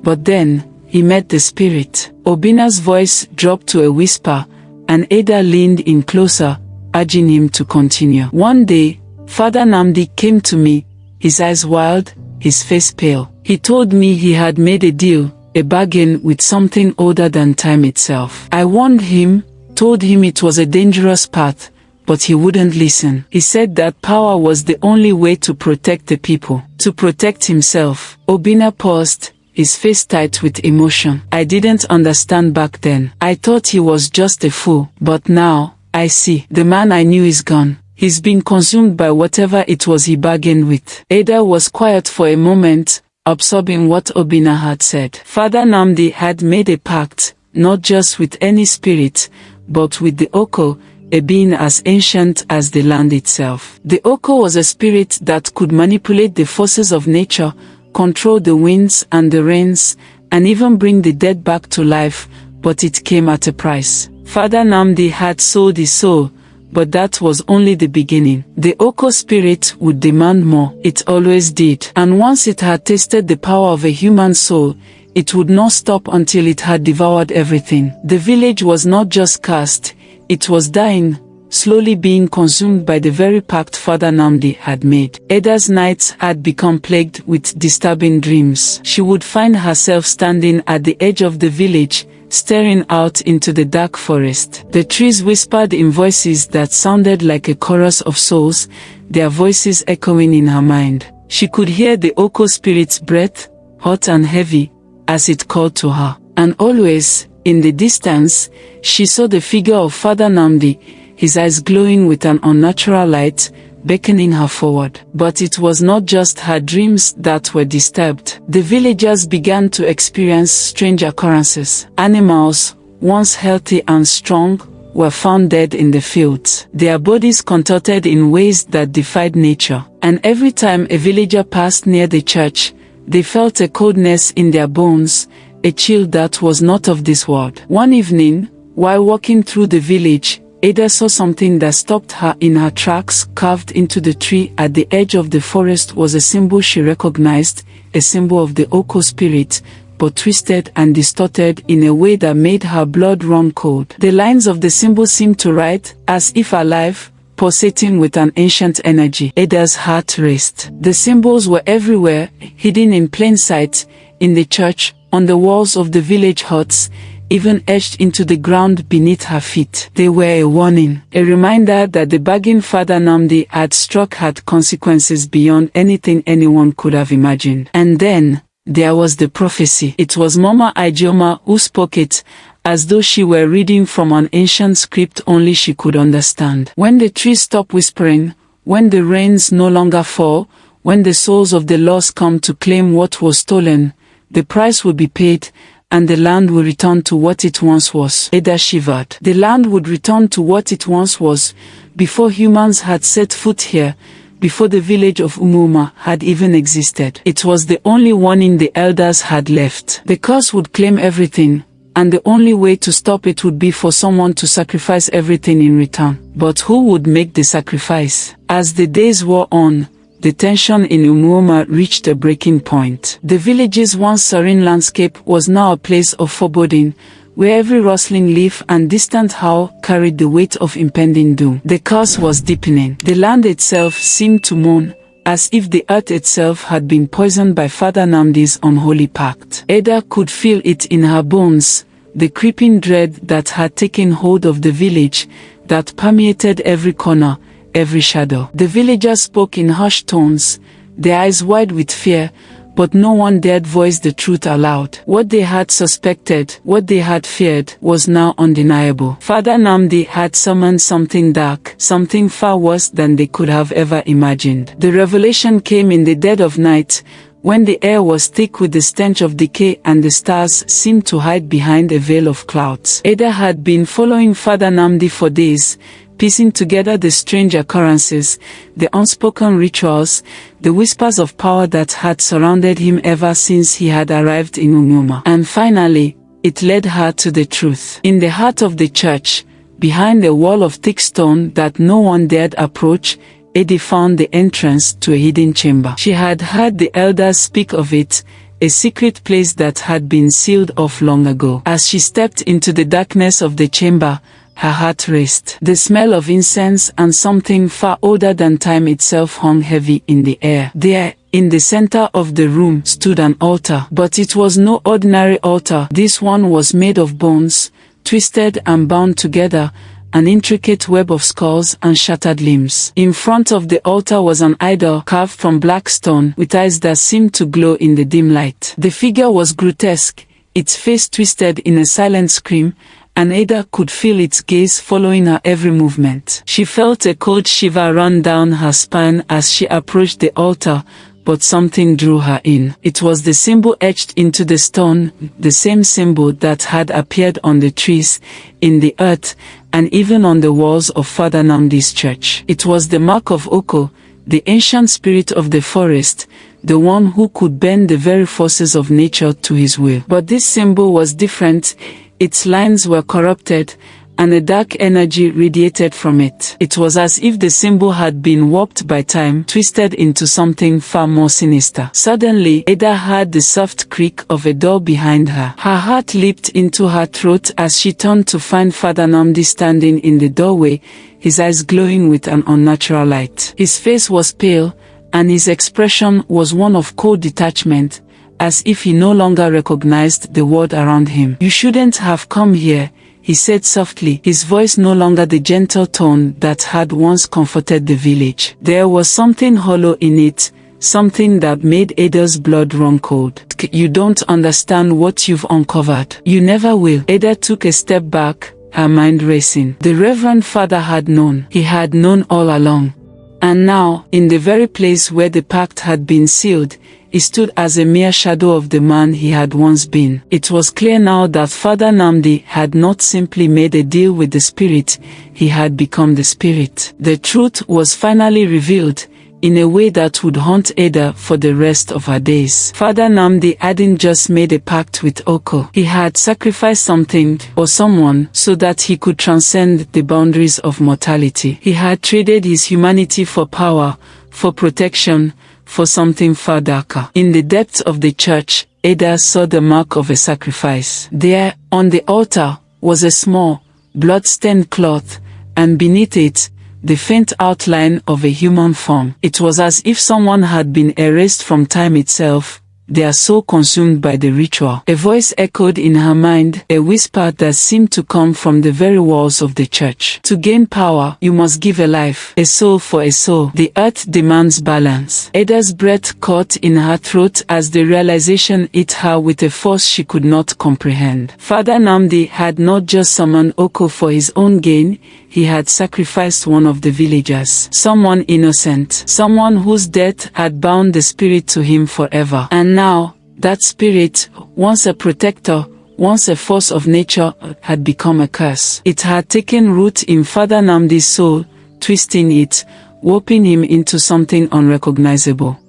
But then, he met the spirit." Obinna's voice dropped to a whisper, and Ada leaned in closer, urging him to continue. "One day, Father Nnamdi came to me, his eyes wild, his face pale. He told me he had made a deal, a bargain with something older than time itself. I warned him, told him it was a dangerous path, but he wouldn't listen. He said that power was the only way to protect the people, to protect himself." Obinna paused, his face tight with emotion. "I didn't understand back then. I thought he was just a fool, but now, I see. The man I knew is gone. He's been consumed by whatever it was he bargained with." Ada was quiet for a moment, absorbing what Obinna had said. Father Nnamdi had made a pact, not just with any spirit, but with the Oko, a being as ancient as the land itself. The Oko was a spirit that could manipulate the forces of nature, control the winds and the rains, and even bring the dead back to life, but it came at a price. Father Nnamdi had sold his soul, but that was only the beginning. The Oko spirit would demand more. It always did. And once it had tasted the power of a human soul, it would not stop until it had devoured everything. The village was not just cursed, it was dying, slowly being consumed by the very pact Father Nnamdi had made. Ada's nights had become plagued with disturbing dreams. She would find herself standing at the edge of the village, staring out into the dark forest. The trees whispered in voices that sounded like a chorus of souls, their voices echoing in her mind. She could hear the Oko spirit's breath, hot and heavy, as it called to her. And always, in the distance, she saw the figure of Father Nnamdi, his eyes glowing with an unnatural light, beckoning her forward. But it was not just her dreams that were disturbed. The villagers began to experience strange occurrences. Animals, once healthy and strong, were found dead in the fields. Their bodies contorted in ways that defied nature. And every time a villager passed near the church, they felt a coldness in their bones, a chill that was not of this world. One evening, while walking through the village, Ada saw something that stopped her in her tracks. Carved into the tree at the edge of the forest was a symbol she recognized, a symbol of the Oko spirit, but twisted and distorted in a way that made her blood run cold. The lines of the symbol seemed to write, as if alive, pulsating with an ancient energy. Ada's heart raced. The symbols were everywhere, hidden in plain sight, in the church, on the walls of the village huts, even etched into the ground beneath her feet. They were a warning, a reminder that the bargain Father Nnamdi had struck had consequences beyond anything anyone could have imagined. And then, there was the prophecy. It was Mama Ijeoma who spoke it, as though she were reading from an ancient script only she could understand. When the trees stop whispering, when the rains no longer fall, when the souls of the lost come to claim what was stolen, the price will be paid, and the land will return to what it once was. Ada shivered. The land would return to what it once was, before humans had set foot here, before the village of Umuma had even existed. It was the only warning the elders had left. The curse would claim everything, and the only way to stop it would be for someone to sacrifice everything in return. But who would make the sacrifice? As the days wore on, the tension in Umuma reached a breaking point. The village's once serene landscape was now a place of foreboding, where every rustling leaf and distant howl carried the weight of impending doom. The curse was deepening. The land itself seemed to moan, as if the earth itself had been poisoned by Father Nnamdi's unholy pact. Ada could feel it in her bones, the creeping dread that had taken hold of the village, that permeated every corner, every shadow. The villagers spoke in hushed tones, their eyes wide with fear, but no one dared voice the truth aloud. What they had suspected, what they had feared, was now undeniable. Father Nnamdi had summoned something dark, something far worse than they could have ever imagined. The revelation came in the dead of night, when the air was thick with the stench of decay and the stars seemed to hide behind a veil of clouds. Ada had been following Father Nnamdi for days, piecing together the strange occurrences, the unspoken rituals, the whispers of power that had surrounded him ever since he had arrived in Umuma. And finally, it led her to the truth. In the heart of the church, behind a wall of thick stone that no one dared approach, Eddie found the entrance to a hidden chamber. She had heard the elders speak of it, a secret place that had been sealed off long ago. As she stepped into the darkness of the chamber, her heart raced. The smell of incense and something far older than time itself hung heavy in the air. There, in the center of the room, stood an altar. But it was no ordinary altar. This one was made of bones, twisted and bound together, an intricate web of skulls and shattered limbs. In front of the altar was an idol carved from black stone, with eyes that seemed to glow in the dim light. The figure was grotesque, its face twisted in a silent scream, and Ada could feel its gaze following her every movement. She felt a cold shiver run down her spine as she approached the altar, but something drew her in. It was the symbol etched into the stone, the same symbol that had appeared on the trees, in the earth, and even on the walls of Father Nnamdi's church. It was the mark of Oko, the ancient spirit of the forest, the one who could bend the very forces of nature to his will. But this symbol was different. Its lines were corrupted, and a dark energy radiated from it. It was as if the symbol had been warped by time, twisted into something far more sinister. Suddenly, Ada heard the soft creak of a door behind her. Her heart leaped into her throat as she turned to find Father Nnamdi standing in the doorway, his eyes glowing with an unnatural light. His face was pale, and his expression was one of cold detachment, as if he no longer recognized the world around him. "You shouldn't have come here," he said softly, his voice no longer the gentle tone that had once comforted the village. There was something hollow in it, something that made Ada's blood run cold. "You don't understand what you've uncovered. You never will." Ada took a step back, her mind racing. The Reverend Father had known. He had known all along. And now, in the very place where the pact had been sealed, he stood as a mere shadow of the man he had once been. It was clear now that Father Nnamdi had not simply made a deal with the spirit, he had become the spirit. The truth was finally revealed, in a way that would haunt Ada for the rest of her days. Father Nnamdi hadn't just made a pact with Oko. He had sacrificed something or someone so that he could transcend the boundaries of mortality. He had traded his humanity for power, for protection, for something far darker. In the depths of the church, Ada saw the mark of a sacrifice. There, on the altar, was a small, blood-stained cloth, and beneath it, the faint outline of a human form. It was as if someone had been erased from time itself. They are so consumed by the ritual. A voice echoed in her mind, a whisper that seemed to come from the very walls of the church. To gain power, you must give a life, a soul for a soul. The earth demands balance. Ada's breath caught in her throat as the realization hit her with a force she could not comprehend. Father Nnamdi had not just summoned Oko for his own gain, he had sacrificed one of the villagers. Someone innocent. Someone whose death had bound the spirit to him forever. And now, that spirit, once a protector, once a force of nature, had become a curse. It had taken root in Father Nnamdi's soul, twisting it, warping him into something unrecognizable.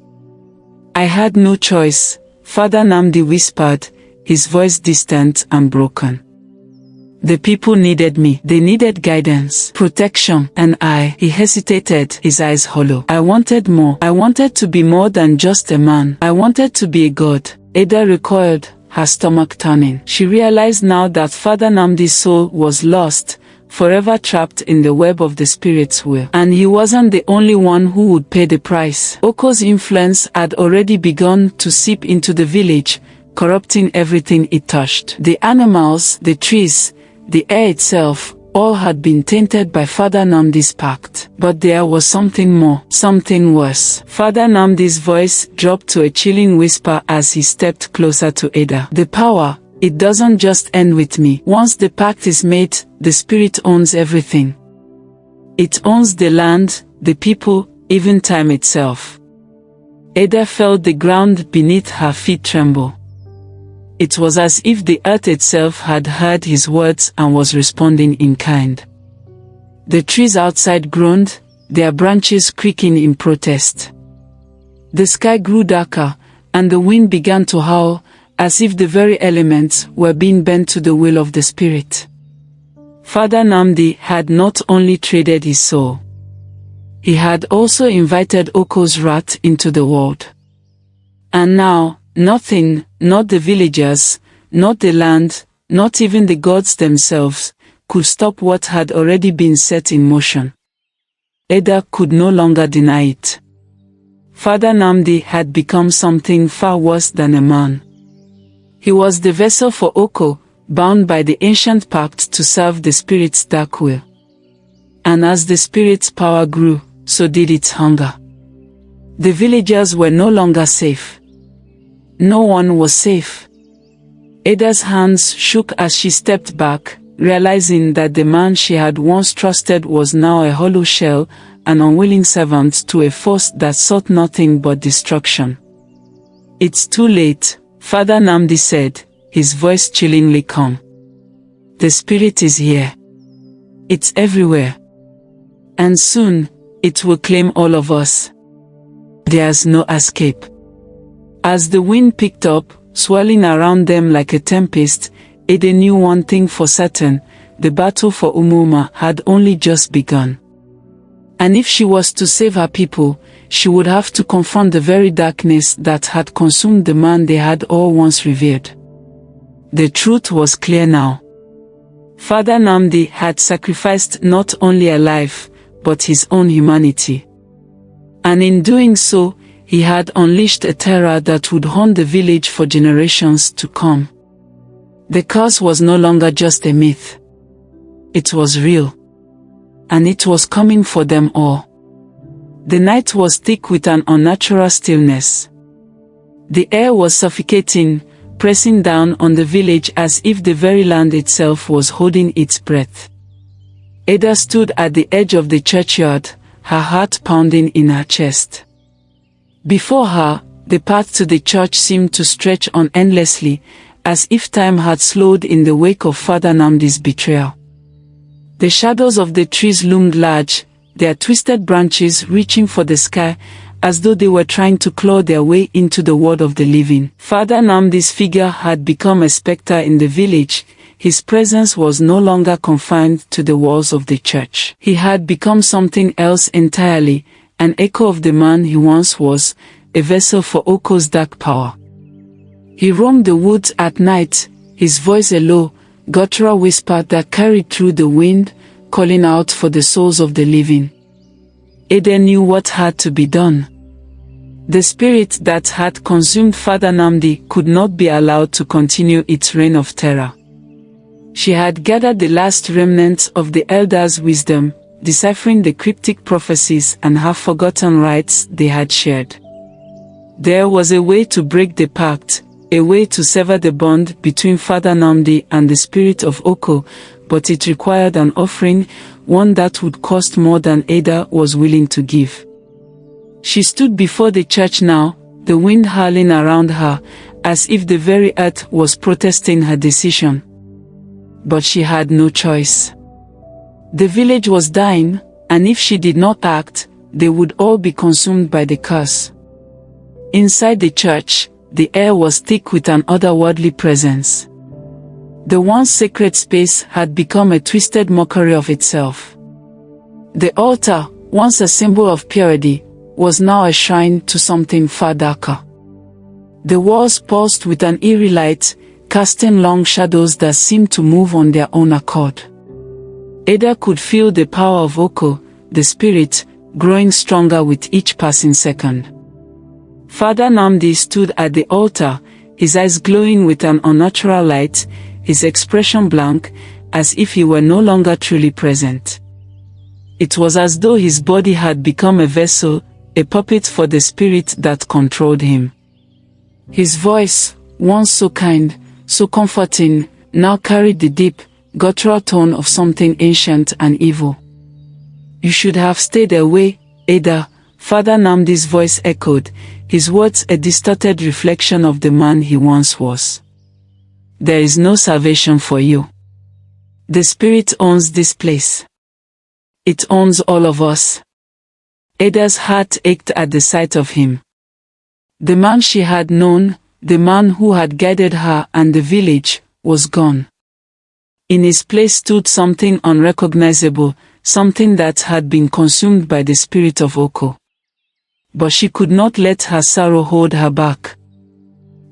I had no choice, Father Nnamdi whispered, his voice distant and broken. The people needed me. They needed guidance, protection, and he hesitated, his eyes hollow. I wanted more. I wanted to be more than just a man. I wanted to be a god. Ada recoiled, her stomach turning. She realized now that Father Nnamdi's soul was lost, forever trapped in the web of the spirit's will. And he wasn't the only one who would pay the price. Oko's influence had already begun to seep into the village, corrupting everything it touched. The animals, the trees, the air itself, all had been tainted by Father Nnamdi's pact. But there was something more, something worse. Father Nnamdi's voice dropped to a chilling whisper as he stepped closer to Ada. The power, it doesn't just end with me. Once the pact is made, the spirit owns everything. It owns the land, the people, even time itself. Ada felt the ground beneath her feet tremble. It was as if the earth itself had heard his words and was responding in kind. The trees outside groaned, their branches creaking in protest. The sky grew darker, and the wind began to howl, as if the very elements were being bent to the will of the spirit. Father Nnamdi had not only traded his soul. He had also invited Oko's wrath into the world. And now, nothing, not the villagers, not the land, not even the gods themselves, could stop what had already been set in motion. Ada could no longer deny it. Father Nnamdi had become something far worse than a man. He was the vessel for Oko, bound by the ancient pact to serve the spirit's dark will. And as the spirit's power grew, so did its hunger. The villagers were no longer safe. No one was safe. Ada's hands shook as she stepped back, realizing that the man she had once trusted was now a hollow shell, an unwilling servant to a force that sought nothing but destruction. It's too late, Father Nnamdi said, his voice chillingly calm. The spirit is here. It's everywhere. And soon, it will claim all of us. There's no escape. As the wind picked up, swirling around them like a tempest, Ada knew one thing for certain, the battle for Umuma had only just begun. And if she was to save her people, she would have to confront the very darkness that had consumed the man they had all once revered. The truth was clear now. Father Nnamdi had sacrificed not only a life, but his own humanity. And in doing so, he had unleashed a terror that would haunt the village for generations to come. The curse was no longer just a myth. It was real. And it was coming for them all. The night was thick with an unnatural stillness. The air was suffocating, pressing down on the village as if the very land itself was holding its breath. Ada stood at the edge of the churchyard, her heart pounding in her chest. Before her, the path to the church seemed to stretch on endlessly, as if time had slowed in the wake of Father Nnamdi's betrayal. The shadows of the trees loomed large, their twisted branches reaching for the sky, as though they were trying to claw their way into the world of the living. Father Nnamdi's figure had become a specter in the village. His presence was no longer confined to the walls of the church. He had become something else entirely, an echo of the man he once was, a vessel for Oko's dark power. He roamed the woods at night, his voice a low, guttural whisper that carried through the wind, calling out for the souls of the living. Ada knew what had to be done. The spirit that had consumed Father Nnamdi could not be allowed to continue its reign of terror. She had gathered the last remnants of the elders' wisdom, deciphering the cryptic prophecies and half-forgotten rites they had shared. There was a way to break the pact, a way to sever the bond between Father Nnamdi and the spirit of Oko, but it required an offering, one that would cost more than Ada was willing to give. She stood before the church now, the wind howling around her, as if the very earth was protesting her decision. But she had no choice. The village was dying, and if she did not act, they would all be consumed by the curse. Inside the church, the air was thick with an otherworldly presence. The once sacred space had become a twisted mockery of itself. The altar, once a symbol of purity, was now a shrine to something far darker. The walls pulsed with an eerie light, casting long shadows that seemed to move on their own accord. Ada could feel the power of Oko, the spirit, growing stronger with each passing second. Father Nnamdi stood at the altar, his eyes glowing with an unnatural light, his expression blank, as if he were no longer truly present. It was as though his body had become a vessel, a puppet for the spirit that controlled him. His voice, once so kind, so comforting, now carried the deep, guttural tone of something ancient and evil. "You should have stayed away, Ada," Father Nnamdi's voice echoed, his words a distorted reflection of the man he once was. "There is no salvation for you. The spirit owns this place. It owns all of us." Ada's heart ached at the sight of him. The man she had known, the man who had guided her and the village, was gone. In his place stood something unrecognizable, something that had been consumed by the spirit of Oko. But she could not let her sorrow hold her back.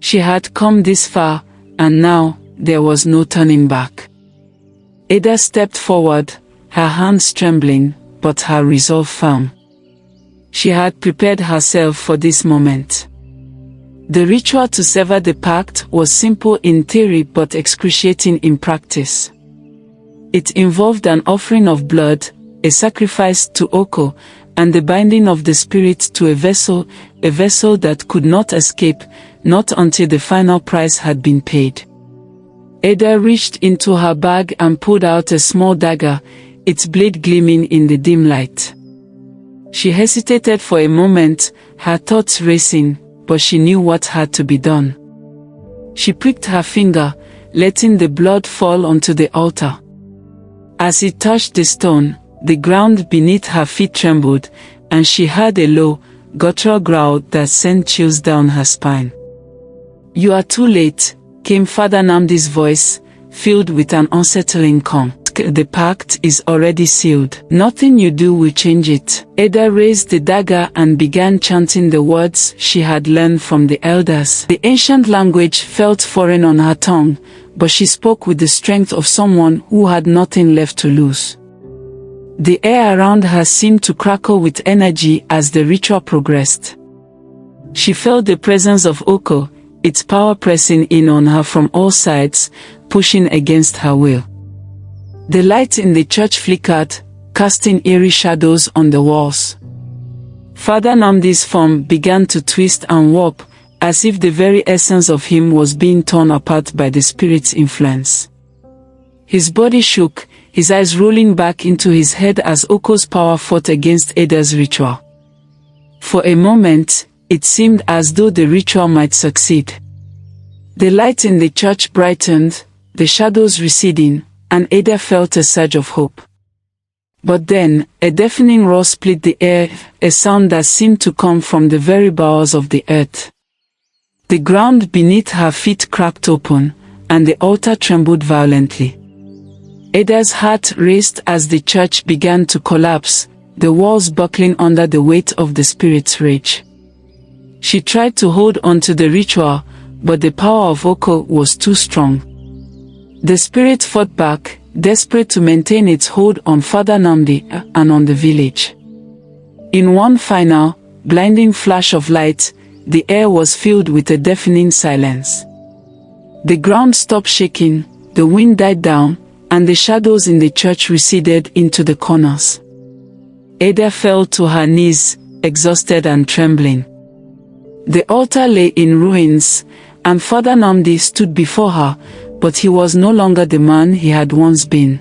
She had come this far, and now, there was no turning back. Ada stepped forward, her hands trembling, but her resolve firm. She had prepared herself for this moment. The ritual to sever the pact was simple in theory but excruciating in practice. It involved an offering of blood, a sacrifice to Oko, and the binding of the spirit to a vessel that could not escape, not until the final price had been paid. Ada reached into her bag and pulled out a small dagger, its blade gleaming in the dim light. She hesitated for a moment, her thoughts racing, but she knew what had to be done. She pricked her finger, letting the blood fall onto the altar. As it touched the stone, the ground beneath her feet trembled, and she heard a low, guttural growl that sent chills down her spine. "You are too late," came Father Nnamdi's voice, filled with an unsettling calm. "The pact is already sealed. Nothing you do will change it." Ada raised the dagger and began chanting the words she had learned from the elders. The ancient language felt foreign on her tongue, but she spoke with the strength of someone who had nothing left to lose. The air around her seemed to crackle with energy as the ritual progressed. She felt the presence of Oko, its power pressing in on her from all sides, pushing against her will. The light in the church flickered, casting eerie shadows on the walls. Father Nnamdi's form began to twist and warp, as if the very essence of him was being torn apart by the spirit's influence. His body shook, his eyes rolling back into his head as Oko's power fought against Ada's ritual. For a moment, it seemed as though the ritual might succeed. The light in the church brightened, the shadows receding, and Ada felt a surge of hope. But then, a deafening roar split the air, a sound that seemed to come from the very bowels of the earth. The ground beneath her feet cracked open, and the altar trembled violently. Ada's heart raced as the church began to collapse, the walls buckling under the weight of the spirit's rage. She tried to hold on to the ritual, but the power of Oko was too strong. The spirit fought back, desperate to maintain its hold on Father Nnamdi and on the village. In one final, blinding flash of light, the air was filled with a deafening silence. The ground stopped shaking, the wind died down, and the shadows in the church receded into the corners. Ada fell to her knees, exhausted and trembling. The altar lay in ruins, and Father Nnamdi stood before her, but he was no longer the man he had once been.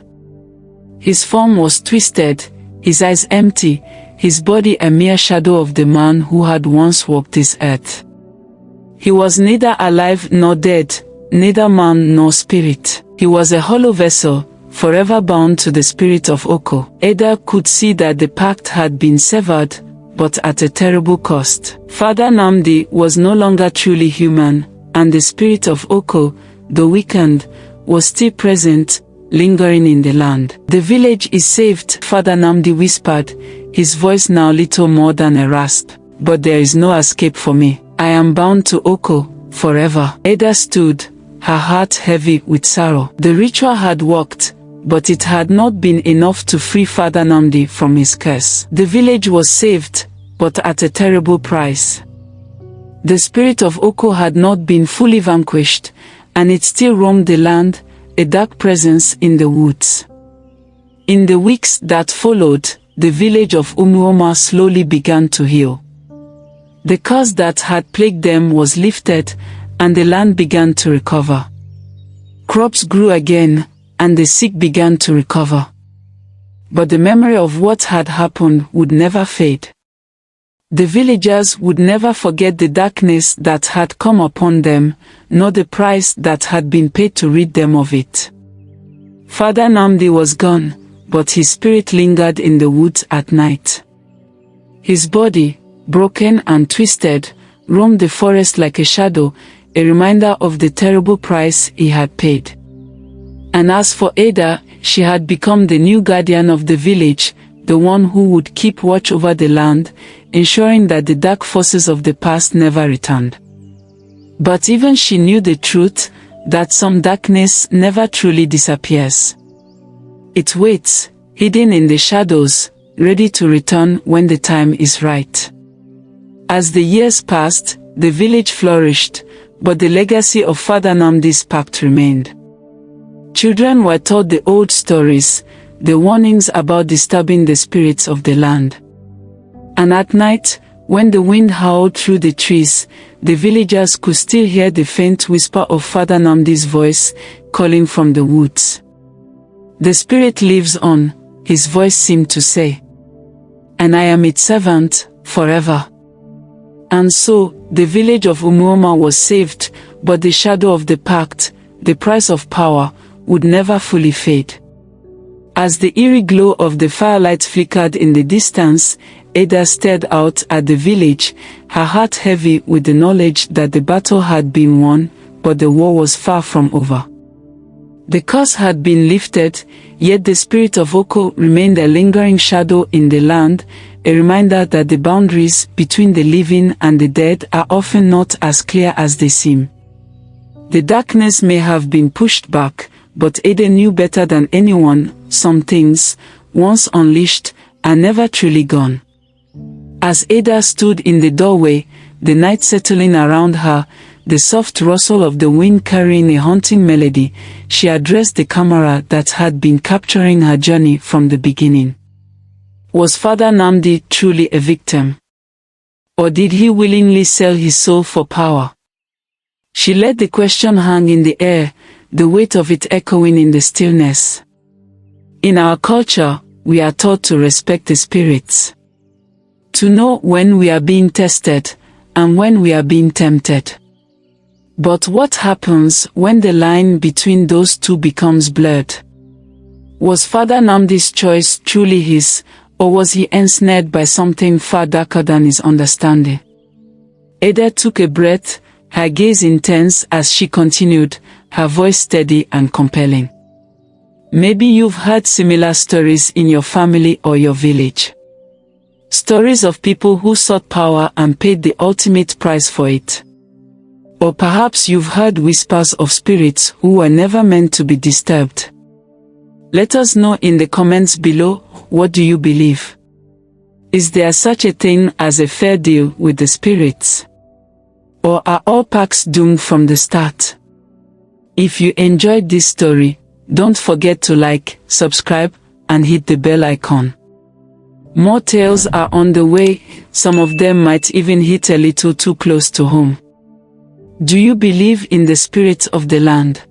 His form was twisted, his eyes empty, his body a mere shadow of the man who had once walked this earth. He was neither alive nor dead, neither man nor spirit. He was a hollow vessel, forever bound to the spirit of Oko. Ada could see that the pact had been severed, but at a terrible cost. Father Nnamdi was no longer truly human, and the spirit of Oko, though weakened, was still present, lingering in the land. "The village is saved," Father Nnamdi whispered, his voice now little more than a rasp. "But there is no escape for me. I am bound to Oko, forever." Ada stood, her heart heavy with sorrow. The ritual had worked, but it had not been enough to free Father Nnamdi from his curse. The village was saved, but at a terrible price. The spirit of Oko had not been fully vanquished, and it still roamed the land, a dark presence in the woods. In the weeks that followed, the village of Umuoma slowly began to heal. The curse that had plagued them was lifted, and the land began to recover. Crops grew again, and the sick began to recover. But the memory of what had happened would never fade. The villagers would never forget the darkness that had come upon them, nor the price that had been paid to rid them of it. Father Nnamdi was gone, but his spirit lingered in the woods at night. His body, broken and twisted, roamed the forest like a shadow, a reminder of the terrible price he had paid. And as for Ada, she had become the new guardian of the village, the one who would keep watch over the land, ensuring that the dark forces of the past never returned. But even she knew the truth, that some darkness never truly disappears. It waits, hidden in the shadows, ready to return when the time is right. As the years passed, the village flourished, but the legacy of Father Nnamdi's pact remained. Children were taught the old stories, the warnings about disturbing the spirits of the land. And at night, when the wind howled through the trees, the villagers could still hear the faint whisper of Father Nnamdi's voice, calling from the woods. "The spirit lives on," his voice seemed to say. "And I am its servant, forever." And so, the village of Umuoma was saved, but the shadow of the pact, the price of power, would never fully fade. As the eerie glow of the firelight flickered in the distance, Ada stared out at the village, her heart heavy with the knowledge that the battle had been won, but the war was far from over. The curse had been lifted, yet the spirit of Oko remained a lingering shadow in the land, a reminder that the boundaries between the living and the dead are often not as clear as they seem. The darkness may have been pushed back, but Ada knew better than anyone, some things, once unleashed, are never truly gone. As Ada stood in the doorway, the night settling around her, the soft rustle of the wind carrying a haunting melody, she addressed the camera that had been capturing her journey from the beginning. Was Father Nnamdi truly a victim? Or did he willingly sell his soul for power? She let the question hang in the air, the weight of it echoing in the stillness. In our culture, we are taught to respect the spirits, to know when we are being tested and when we are being tempted. But what happens when the line between those two becomes blurred? Was Father Nnamdi's choice truly his, or was he ensnared by something far darker than his understanding? Ada took a breath, her gaze intense as she continued, her voice steady and compelling. Maybe you've heard similar stories in your family or your village. Stories of people who sought power and paid the ultimate price for it. Or perhaps you've heard whispers of spirits who were never meant to be disturbed. Let us know in the comments below, what do you believe? Is there such a thing as a fair deal with the spirits? Or are all pacts doomed from the start? If you enjoyed this story, don't forget to like, subscribe, and hit the bell icon. More tales are on the way, some of them might even hit a little too close to home. Do you believe in the spirits of the land?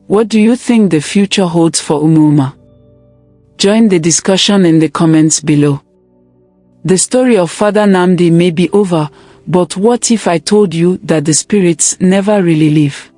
What do you think the future holds for Umuma? Join the discussion in the comments below. The story of Father Nnamdi may be over, but what if I told you that the spirits never really leave?